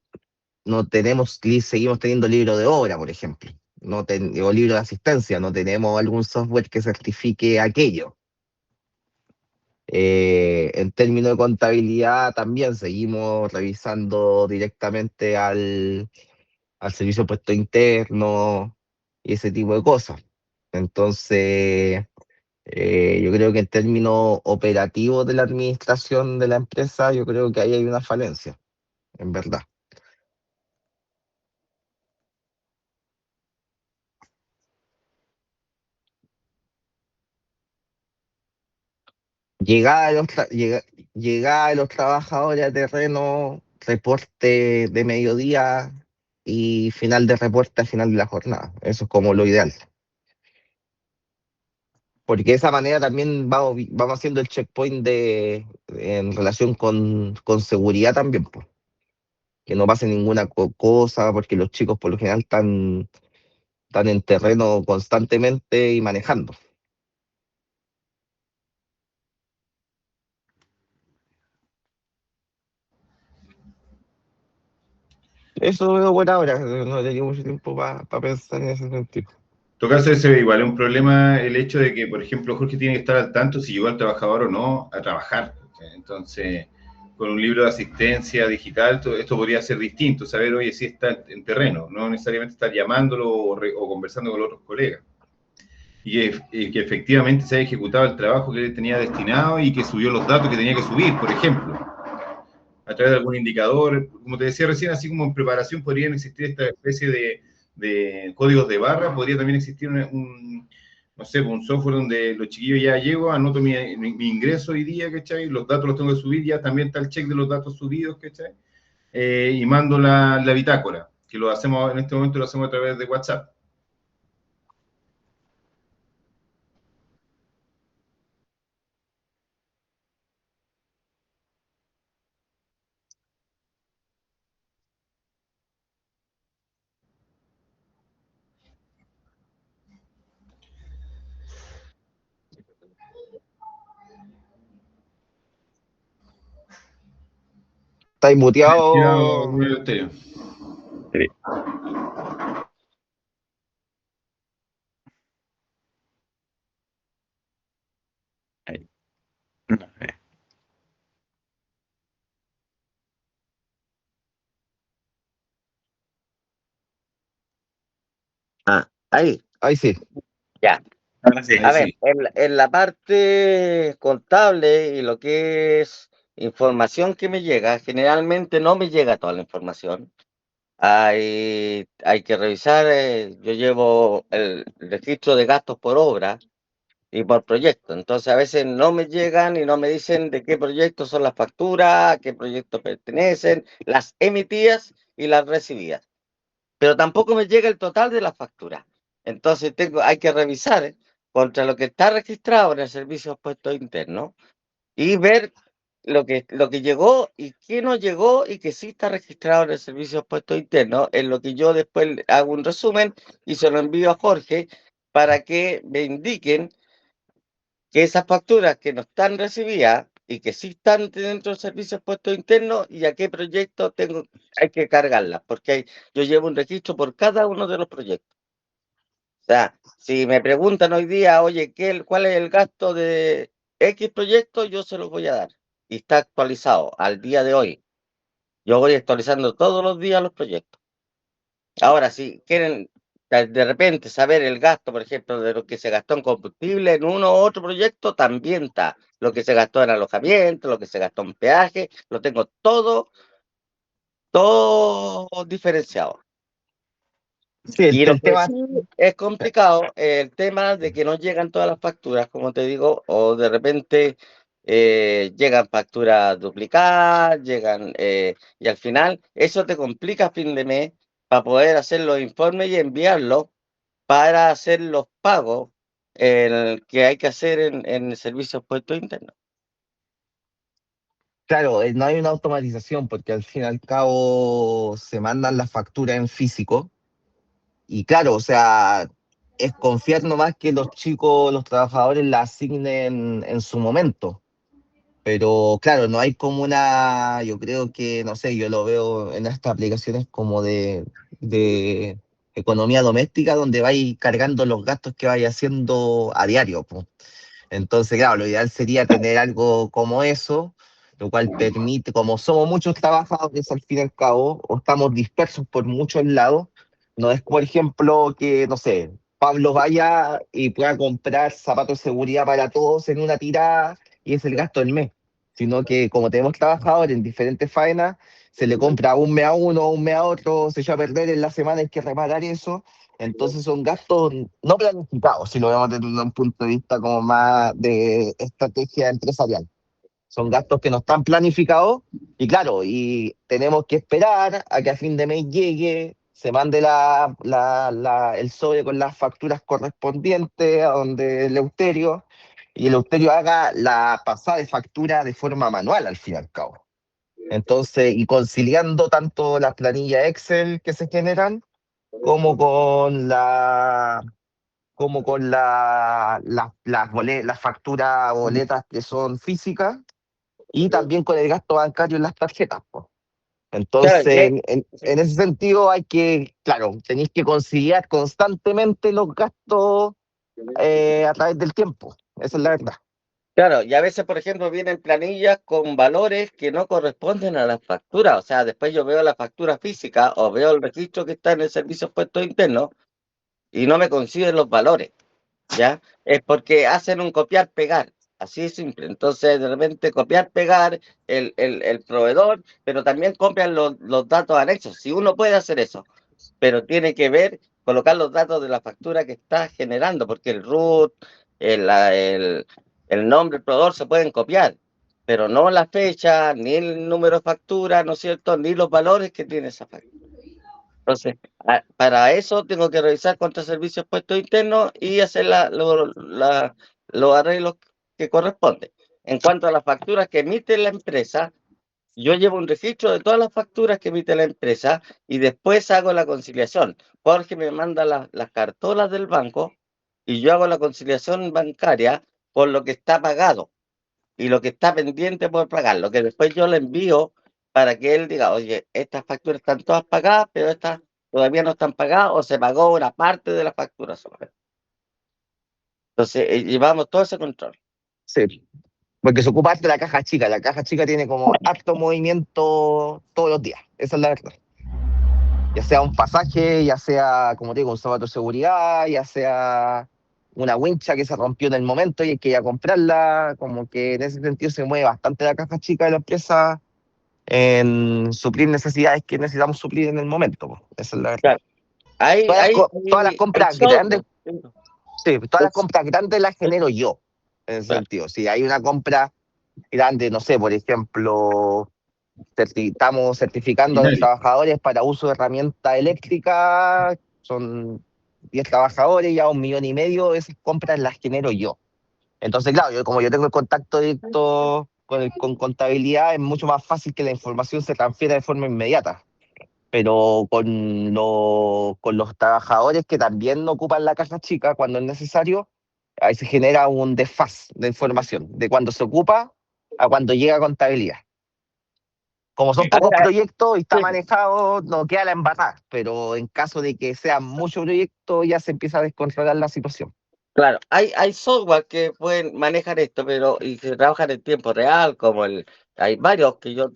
no tenemos, seguimos teniendo libro de obra, por ejemplo, o libro de asistencia, no tenemos algún software que certifique aquello. En términos de contabilidad también seguimos revisando directamente al servicio de puesto interno y ese tipo de cosas. Entonces, yo creo que en términos operativos de la administración de la empresa, yo creo que ahí hay una falencia, en verdad. Llegada de los trabajadores a terreno, reporte de mediodía y final de reporte al final de la jornada. Eso es como lo ideal. Porque de esa manera también vamos haciendo el checkpoint en relación con seguridad también, pues. Que no pase ninguna cosa, porque los chicos por lo general están en terreno constantemente y manejando. Eso veo por ahora, no he tenido mucho tiempo para pensar en ese sentido. todo caso, ese igual es un problema el hecho de que, por ejemplo, Jorge tiene que estar al tanto si llegó el trabajador o no a trabajar. Entonces, con un libro de asistencia digital, esto podría ser distinto, saber, oye, si está en terreno, no necesariamente estar llamándolo o conversando con los otros colegas. Y que efectivamente se haya ejecutado el trabajo que él tenía destinado y que subió los datos que tenía que subir, por ejemplo, a través de algún indicador. Como te decía recién, así como en preparación podrían existir esta especie de códigos de barra, podría también existir no sé, un software donde los chiquillos ya llego, anoto mi ingreso hoy día, ¿cachai? Los datos los tengo que subir, ya también está el check de los datos subidos, ¿cachai? Y mando la bitácora, que lo hacemos en este momento, lo hacemos a través de WhatsApp. ¿Estáis Ya, muteado? Eleuterio. Ahí. No, Ahí, Ahí sí. ya. ahora sí. Ahí A ver, sí. en la parte contable y lo que es información que me llega, generalmente no me llega toda la información. Hay que revisar, yo llevo el registro de gastos por obra y por proyecto. Entonces a veces no me llegan y no me dicen de qué proyectos son las facturas, a qué proyectos pertenecen, las emitidas y las recibidas. Pero tampoco me llega el total de las facturas. Entonces hay que revisar contra lo que está registrado en el servicio de puestos internos y ver lo que llegó y qué no llegó y que sí está registrado en el servicio de puestos internos, en lo que yo después hago un resumen y se lo envío a Jorge para que me indiquen que esas facturas que no están recibidas y que sí están dentro del servicio de puestos internos y a qué proyecto hay que cargarlas, porque yo llevo un registro por cada uno de los proyectos. O sea, si me preguntan hoy día, oye, ¿cuál es el gasto de X proyecto? Yo se los voy a dar. Y está actualizado al día de hoy. Yo voy actualizando todos los días los proyectos. Ahora, si quieren de repente saber el gasto, por ejemplo, de lo que se gastó en combustible en uno u otro proyecto, también está. Lo que se gastó en alojamiento, lo que se gastó en peaje, lo tengo todo diferenciado. Sí, Y lo el que tema. sí es complicado es el tema de que no llegan todas las facturas, como te digo, o de repente llegan facturas duplicadas, y al final eso te complica a fin de mes para poder hacer los informes y enviarlos para hacer los pagos que hay que hacer en el servicio de puestos internos. Claro, no hay una automatización porque al fin y al cabo se mandan las facturas en físico y claro, o sea, es confiar nomás que los chicos, los trabajadores la asignen en su momento. Pero claro, no hay como yo creo que, no sé, yo lo veo en estas aplicaciones como de economía doméstica donde vais cargando los gastos que vais haciendo a diario, po. Entonces, claro, lo ideal sería tener algo como eso, lo cual permite, como somos muchos trabajadores al fin y al cabo, o estamos dispersos por muchos lados, no es, por ejemplo, que, no sé, Pablo vaya y pueda comprar zapatos de seguridad para todos en una tirada y es el gasto del mes, sino que como tenemos trabajadores en diferentes faenas, se le compra un mes a uno, un mes a otro, se echa a perder en la semana, hay que reparar eso. Entonces son gastos no planificados, si lo vemos desde un punto de vista como más de estrategia empresarial. Son gastos que no están planificados y claro, y tenemos que esperar a que a fin de mes llegue, se mande el sobre con las facturas correspondientes a donde Eleuterio y Eleuterio haga la pasada de factura de forma manual al fin y al cabo. Entonces, y conciliando tanto las planillas Excel que se generan como con las facturas, boletas que son físicas y también con el gasto bancario en las tarjetas, po. Entonces, Claro, en ese sentido hay que, claro, tenéis que conciliar constantemente los gastos a través del tiempo. Esa es la verdad. claro, y a veces, por ejemplo, vienen planillas con valores que no corresponden a la factura. O sea, después yo veo la factura física o veo el registro que está en el servicio de puestos internos y no me coinciden los valores, ¿ya? Es porque hacen un copiar-pegar, así de simple. Entonces, de repente, copiar-pegar el proveedor, pero también copian los datos anexos. Si uno puede hacer eso, pero tiene que ver, colocar los datos de la factura que está generando, porque el root, el nombre del proveedor se pueden copiar, pero no la fecha, ni el número de factura, ¿no es cierto?, ni los valores que tiene esa factura. Entonces, para eso tengo que revisar contra servicios puestos internos y hacer los arreglos que corresponden. En cuanto a las facturas que emite la empresa, yo llevo un registro de todas las facturas que emite la empresa y después hago la conciliación. Jorge me manda las cartolas del banco y yo hago la conciliación bancaria por lo que está pagado y lo que está pendiente por pagar, lo que después yo le envío para que él diga, oye, estas facturas están todas pagadas, pero estas todavía no están pagadas o se pagó una parte de la factura solamente. Entonces, llevamos todo ese control. Sí, porque se ocupa harto la caja chica. La caja chica tiene como harto movimiento todos los días. Esa es la verdad. Ya sea un pasaje, ya sea, como te digo, un zapato de seguridad, ya sea una wincha que se rompió en el momento y hay que ir a comprarla. Como que en ese sentido se mueve bastante la caja chica de la empresa en suplir necesidades que necesitamos suplir en el momento, po. Esa es la verdad. Claro. Todas las compras grandes, sí, todas las Es- compras grandes las genero yo, en ese Claro. sentido. Si hay una compra grande, no sé, por ejemplo, estamos certificando a los trabajadores para uso de herramienta eléctrica, son 10 trabajadores, ya 1,5 millones, esas compras las genero yo. Entonces, claro, como yo tengo el contacto directo con contabilidad, es mucho más fácil que la información se transfiera de forma inmediata. Pero con los trabajadores que también ocupan la caja chica cuando es necesario, ahí se genera un desfaz de información, de cuando se ocupa a cuando llega a contabilidad. Como son pocos Ahora, proyectos y está sí, manejado, no queda la embarrada, pero en caso de que sean muchos proyectos ya se empieza a descontrolar la situación. claro, hay software que pueden manejar esto, pero y que trabajan en tiempo real, hay varios que yo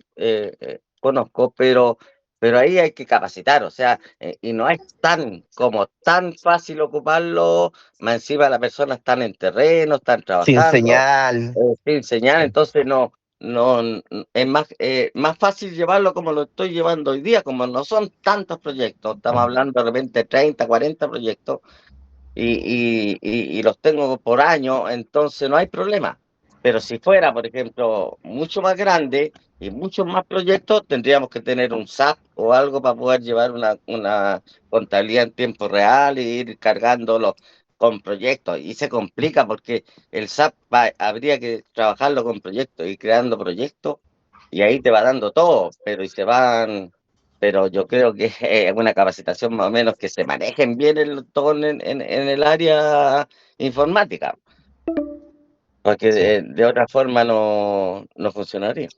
conozco, pero ahí hay que capacitar, o sea, y no es tan fácil ocuparlo, más encima las personas están en terreno, están Sin trabajando, señal. sin señal, entonces es más fácil llevarlo como lo estoy llevando hoy día, como no son tantos proyectos, estamos hablando de repente 30, 40 proyectos y los tengo por año, entonces no hay problema. Pero si fuera, por ejemplo, mucho más grande y muchos más proyectos, tendríamos que tener un SAP o algo para poder llevar una contabilidad en tiempo real e ir cargándolo con proyectos. Y se complica porque el SAP habría que trabajarlo con proyectos y creando proyectos y ahí te va dando todo, pero yo creo que es una capacitación más o menos que se manejen bien todo en el área informática, porque de otra forma no funcionaría.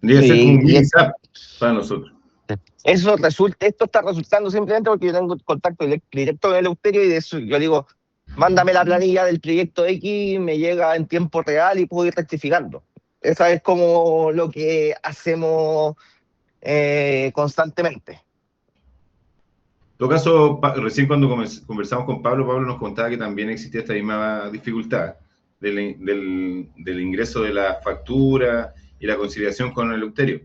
Debe ser como un Sí, mini SAP para nosotros. esto está resultando simplemente porque yo tengo contacto directo con el Eleuterio y de eso yo digo, mándame la planilla del proyecto X, me llega en tiempo real y puedo ir rectificando. Esa es como lo que hacemos constantemente. En todo caso, recién cuando conversamos con Pablo, Pablo nos contaba que también existía esta misma dificultad del ingreso de la factura y la conciliación con el Eleuterio.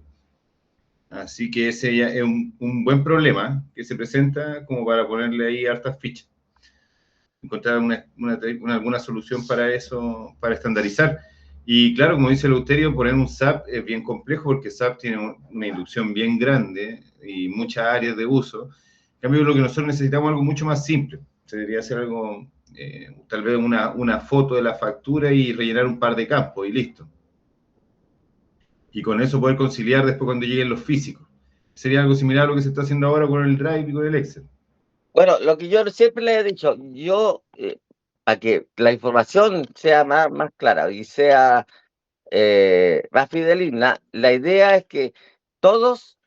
Así que ese ya es un buen problema que se presenta como para ponerle ahí hartas fichas. Encontrar alguna solución para eso, para estandarizar. Y claro, como dice Eleuterio, poner un SAP es bien complejo porque SAP tiene una inducción bien grande y muchas áreas de uso. En cambio, lo que nosotros necesitamos es algo mucho más simple. Se debería hacer algo, tal vez una foto de la factura y rellenar un par de campos y listo. Y con eso poder conciliar después cuando lleguen los físicos. Sería algo similar a lo que se está haciendo ahora con el Drive y con el Excel. Bueno, lo que yo siempre le he dicho, para que la información sea más clara y sea más fidedigna, la idea es que todos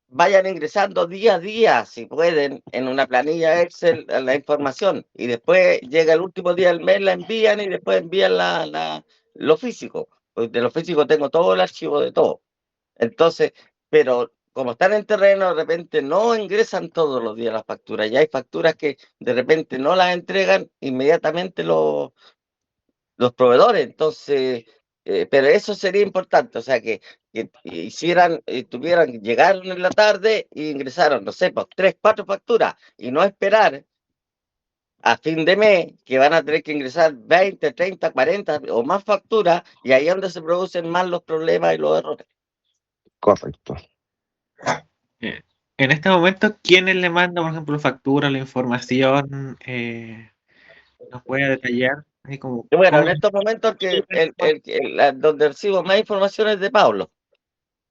vayan ingresando día a día, si pueden, en una planilla Excel la información, y después llega el último día del mes, la envían y después envían lo físico. Pues de lo físico tengo todo el archivo de todo. Entonces, pero como están en terreno, de repente no ingresan todos los días las facturas. Y hay facturas que de repente no las entregan inmediatamente los proveedores. Entonces, pero eso sería importante, o sea, que hicieran, llegaron en la tarde e ingresaron, no sé, pues 3, 4 facturas, y no esperar a fin de mes que van a tener que ingresar 20, 30, 40 o más facturas, y ahí es donde se producen más los problemas y los errores. Correcto. En este momento, ¿quiénes le mandan, por ejemplo, factura, la información? ¿Nos puede detallar? Así como, Bueno, en ¿cómo? estos momentos donde recibo más información es de Pablo,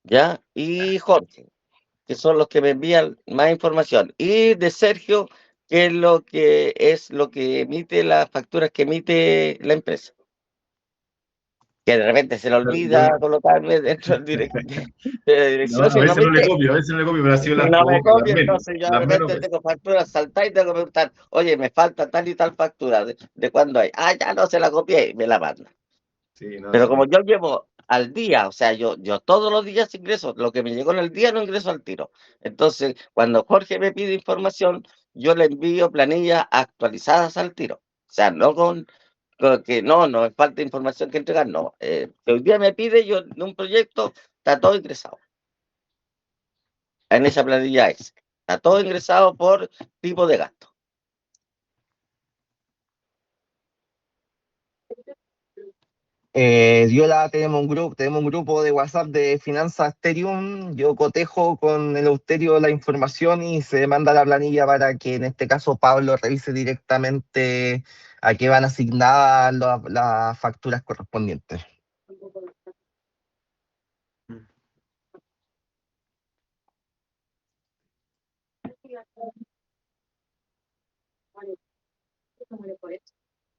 ¿ya? Y Jorge, que son los que me envían más información. Y de Sergio, que es lo que emite las facturas que emite la empresa. Que de repente se le olvida colocarme dentro de la dirección No, a y veces no le copio, pero ha sido las no me pocas, las copio, menos. entonces yo de Las menos repente veces. tengo facturas saltadas y tengo que preguntar, oye, me falta tal y tal factura, ¿de cuándo hay? Ah, ya no se la copié y me la manda. Sí, no, Pero sí. como yo llevo al día, o sea, yo todos los días ingreso, lo que me llegó en el día no ingreso al tiro. Entonces, cuando Jorge me pide información, yo le envío planillas actualizadas al tiro. O sea, no con que no me falta información que entregar, no. Que hoy día me pide, yo de un proyecto, está todo ingresado en esa planilla Excel. Está todo ingresado por tipo de gasto. Tenemos un grupo de WhatsApp de finanzas Ethereum. Yo cotejo con el Euterio la información y se manda la planilla para que en este caso Pablo revise directamente a qué van asignadas las facturas correspondientes.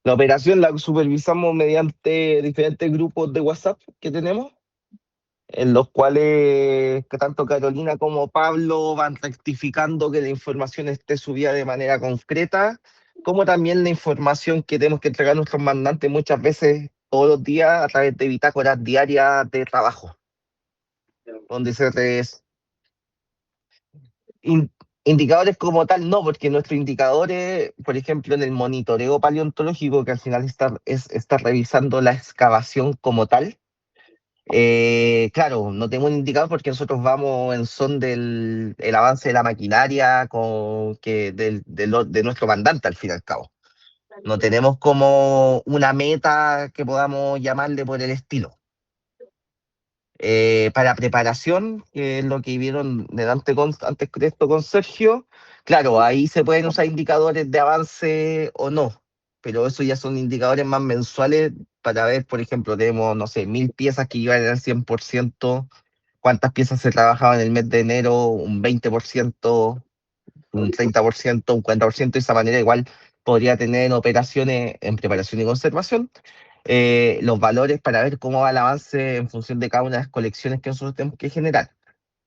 La operación la supervisamos mediante diferentes grupos de WhatsApp que tenemos, en los cuales que tanto Carolina como Pablo van rectificando que la información esté subida de manera concreta, como también la información que tenemos que entregar a nuestros mandantes muchas veces todos los días a través de bitácoras diarias de trabajo, donde in- indicadores como tal no, porque nuestros indicadores, por ejemplo, en el monitoreo paleontológico, que al final está revisando la excavación como tal. Claro, no tengo un indicador porque nosotros vamos en son del el avance de la maquinaria de nuestro mandante, al fin y al cabo. No tenemos como una meta que podamos llamarle por el estilo. Para preparación, que es lo que vieron antes de esto con Sergio, claro, ahí se pueden usar indicadores de avance o no, pero eso ya son indicadores más mensuales para ver, por ejemplo, tenemos, no sé, 1000 piezas que iban al 100%, cuántas piezas se trabajaban en el mes de enero, un 20%, un 30%, un 40%, de esa manera igual podría tener operaciones en preparación y conservación, los valores para ver cómo va el avance en función de cada una de las colecciones que nosotros tenemos que generar.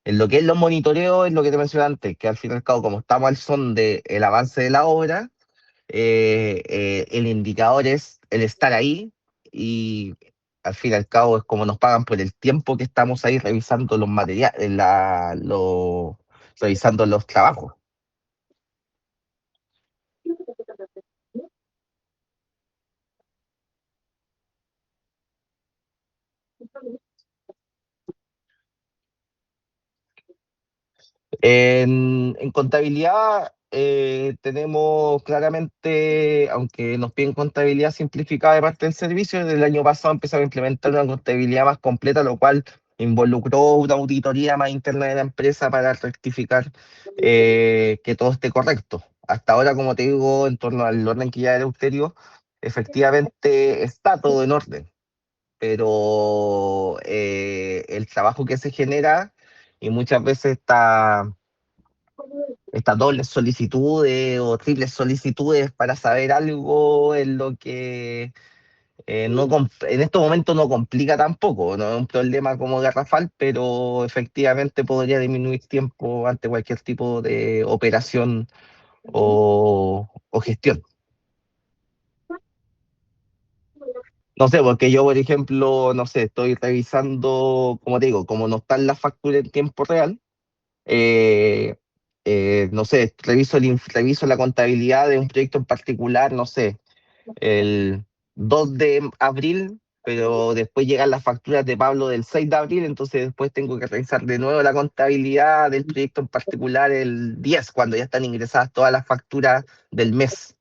En lo que es los monitoreos, es lo que te mencioné antes, que al fin y al cabo, como estamos al son del avance de la obra, el indicador es el estar ahí y al fin y al cabo es como nos pagan por el tiempo que estamos ahí revisando los materiales, revisando los trabajos. En contabilidad tenemos claramente, aunque nos piden contabilidad simplificada de parte del servicio, desde el año pasado empezamos a implementar una contabilidad más completa, lo cual involucró una auditoría más interna de la empresa para rectificar que todo esté correcto. Hasta ahora, como te digo, en torno al orden que ya era Euterio, efectivamente está todo en orden, pero el trabajo que se genera y muchas veces estas dobles solicitudes o triples solicitudes para saber algo en estos momentos no complica tampoco, no es un problema como garrafal, pero efectivamente podría disminuir tiempo ante cualquier tipo de operación o gestión. No sé, porque yo, por ejemplo, no sé, estoy revisando, como te digo, como no están las facturas en tiempo real, eh, no sé, reviso la contabilidad de un proyecto en particular, no sé, el 2 de abril, pero después llegan las facturas de Pablo del 6 de abril, entonces después tengo que revisar de nuevo la contabilidad del proyecto en particular el 10, cuando ya están ingresadas todas las facturas del mes.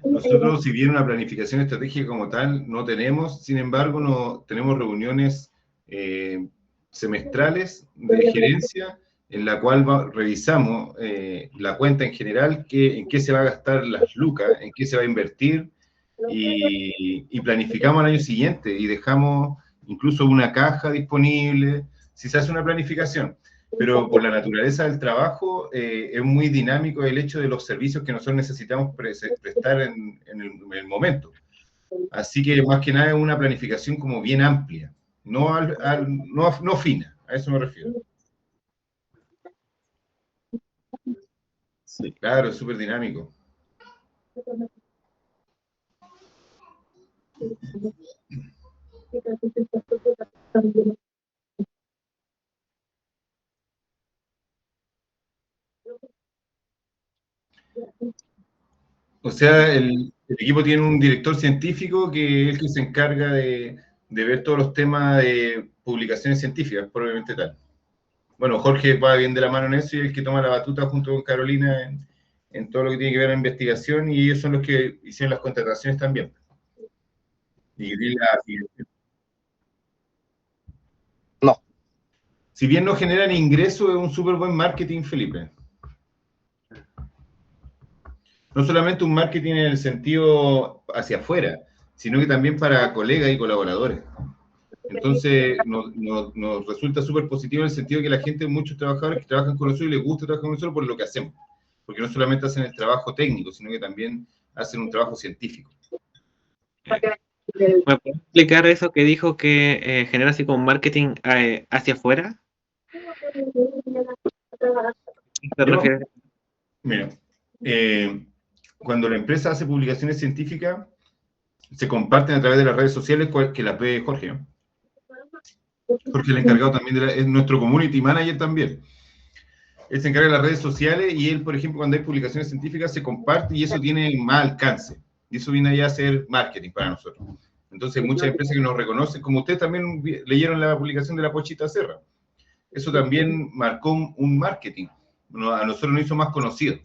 Nosotros, si bien una planificación estratégica como tal no tenemos, sin embargo, no, tenemos reuniones semestrales de gerencia en la cual revisamos la cuenta en general, en qué se va a gastar las lucas, en qué se va a invertir, y planificamos al año siguiente y dejamos incluso una caja disponible, si se hace una planificación. Pero por la naturaleza del trabajo es muy dinámico el hecho de los servicios que nosotros necesitamos prestar en el momento. Así que más que nada es una planificación como bien amplia, no fina, a eso me refiero. Sí. Claro, es súper dinámico. O sea, el equipo tiene un director científico que es el que se encarga de ver todos los temas de publicaciones científicas, probablemente tal. Bueno, Jorge va bien de la mano en eso y es el que toma la batuta junto con Carolina en todo lo que tiene que ver con la investigación, y ellos son los que hicieron las contrataciones también. No. Si bien no generan ingresos, es un súper buen marketing, Felipe. No solamente un marketing en el sentido hacia afuera, sino que también para colegas y colaboradores. Entonces, nos resulta súper positivo en el sentido de que la gente, muchos trabajadores que trabajan con nosotros y les gusta trabajar con nosotros por lo que hacemos. Porque no solamente hacen el trabajo técnico, sino que también hacen un trabajo científico. ¿Me puedes explicar eso que dijo que genera así como marketing hacia afuera? ¿Te refieres? Mira, cuando la empresa hace publicaciones científicas, se comparten a través de las redes sociales que las ve Jorge. Jorge es el encargado también, es nuestro community manager también. Él se encarga de las redes sociales y él, por ejemplo, cuando hay publicaciones científicas, se comparte y eso tiene más alcance. Y eso viene ya a ser marketing para nosotros. Entonces, muchas empresas que nos reconocen, como ustedes también leyeron la publicación de la Pochita Serra, eso también marcó un marketing. A nosotros nos hizo más conocidos.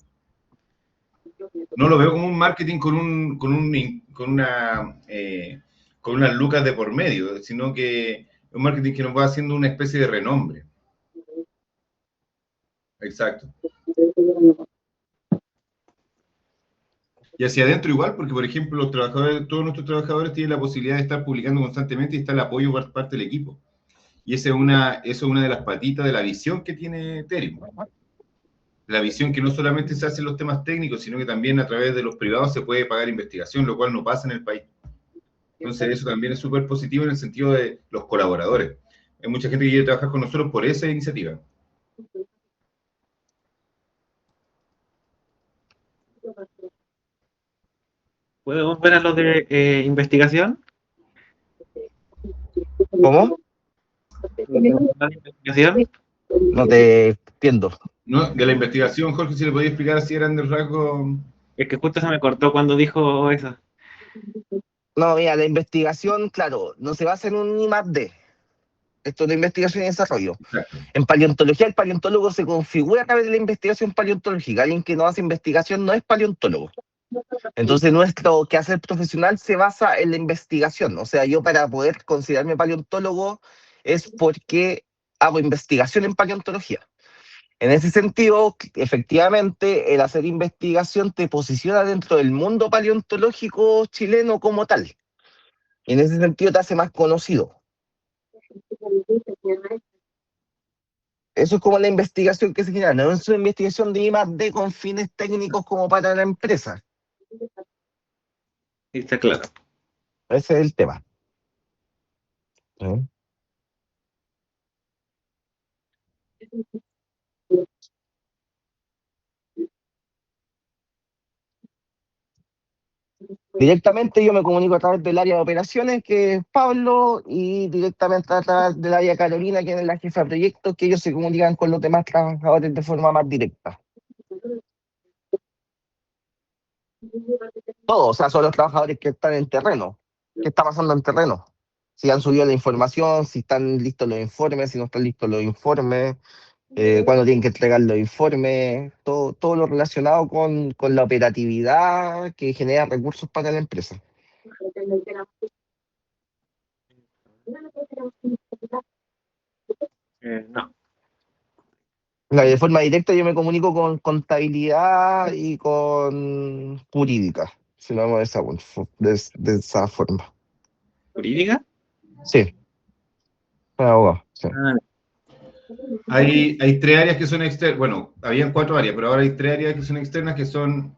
No lo veo como un marketing con unas lucas de por medio, sino que es un marketing que nos va haciendo una especie de renombre. Exacto. Y hacia adentro igual, porque por ejemplo los trabajadores, todos nuestros trabajadores tienen la posibilidad de estar publicando constantemente y está el apoyo por parte del equipo. Y esa es una de las patitas de la visión que tiene Ethereum. La visión que no solamente se hace en los temas técnicos, sino que también a través de los privados se puede pagar investigación, lo cual no pasa en el país. Entonces eso también es súper positivo en el sentido de los colaboradores. Hay mucha gente que quiere trabajar con nosotros por esa iniciativa. ¿Podemos ver a los de investigación? ¿Cómo? ¿Investigación? No te entiendo. No, de la investigación, Jorge, si le podía explicar si eran de rasgo. Es que justo se me cortó cuando dijo eso. No, mira, la investigación, claro, no se basa en un I+D. Esto es de investigación y desarrollo. Exacto. En paleontología, el paleontólogo se configura a través de la investigación paleontológica. Alguien que no hace investigación no es paleontólogo. Entonces, nuestro quehacer profesional se basa en la investigación. O sea, yo para poder considerarme paleontólogo es porque hago investigación en paleontología. En ese sentido, efectivamente, el hacer investigación te posiciona dentro del mundo paleontológico chileno como tal. Y en ese sentido te hace más conocido. Eso es como la investigación que se genera. No es una investigación de I+D con fines técnicos como para la empresa. Sí, está claro. Ese es el tema. ¿Sí? Directamente yo me comunico a través del área de operaciones, que es Pablo, y directamente a través del área de Carolina, que es la jefa de proyectos, que ellos se comunican con los demás trabajadores de forma más directa. Todos, o sea, son los trabajadores que están en terreno. ¿Qué está pasando en terreno? Si han subido la información, si están listos los informes, si no están listos los informes, cuándo tienen que entregar los informes, todo lo relacionado con la operatividad que genera recursos para la empresa. No. De forma directa yo me comunico con contabilidad y con jurídica, si lo vemos de esa forma. ¿Jurídica? Sí. Abogado, sí. Hay 3 áreas que son externas, bueno, habían 4 áreas, pero ahora hay 3 áreas que son externas, que son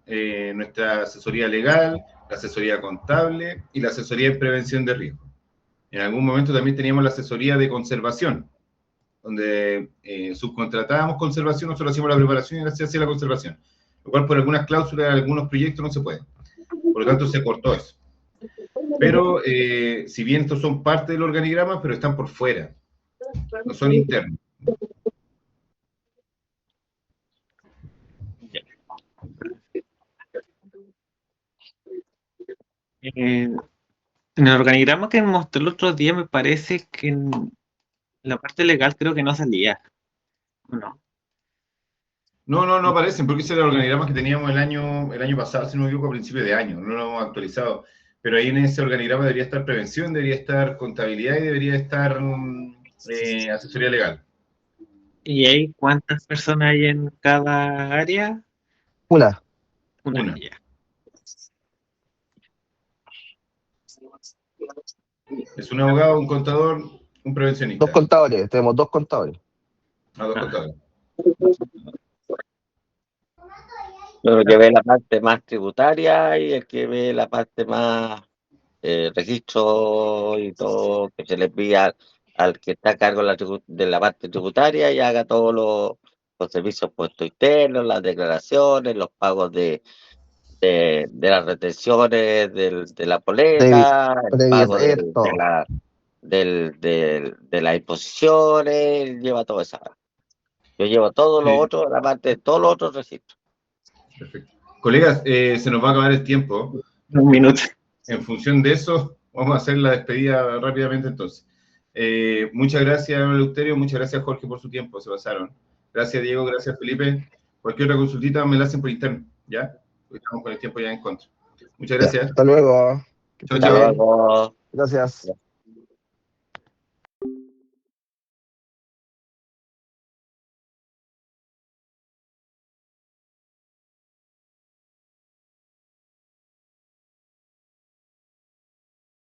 nuestra asesoría legal, la asesoría contable y la asesoría en prevención de riesgo. En algún momento también teníamos la asesoría de conservación, donde subcontratábamos conservación, nosotros hacíamos la preparación y se hacía la conservación, lo cual por algunas cláusulas de algunos proyectos no se puede. Por lo tanto, se cortó eso. Pero, si bien estos son parte del organigrama, pero están por fuera, no son internos. En el organigrama que me mostró el otro día, me parece que en la parte legal creo que no salía. No. No aparecen, porque ese era el organigrama que teníamos el año pasado, si no me equivoco, a principio de año, no lo hemos actualizado. Pero ahí en ese organigrama debería estar prevención, debería estar contabilidad y debería estar asesoría legal. ¿Y ahí cuántas personas hay en cada área? Una. Una. Ya. Es un abogado, un contador, un prevencionista. 2 contadores, tenemos 2 contadores. 2 contadores. El que ve la parte más tributaria y el que ve la parte más registro y todo, que se le envía al que está a cargo de la parte tributaria y haga todos los servicios puestos internos, las declaraciones, los pagos de las retenciones de la poleta, el pago de las imposiciones, lleva todo eso. Yo llevo todo lo otro, la parte de todos los otros registros. Perfecto. Colegas, se nos va a acabar el tiempo. 1 minuto. En función de eso, vamos a hacer la despedida rápidamente entonces. Muchas gracias, Eleuterio, muchas gracias, Jorge, por su tiempo, se pasaron. Gracias, Diego, gracias, Felipe. Cualquier otra consultita me la hacen por interno, ¿ya? Porque estamos con el tiempo ya en contra. Muchas gracias. Hasta luego. Chao, chao. Gracias.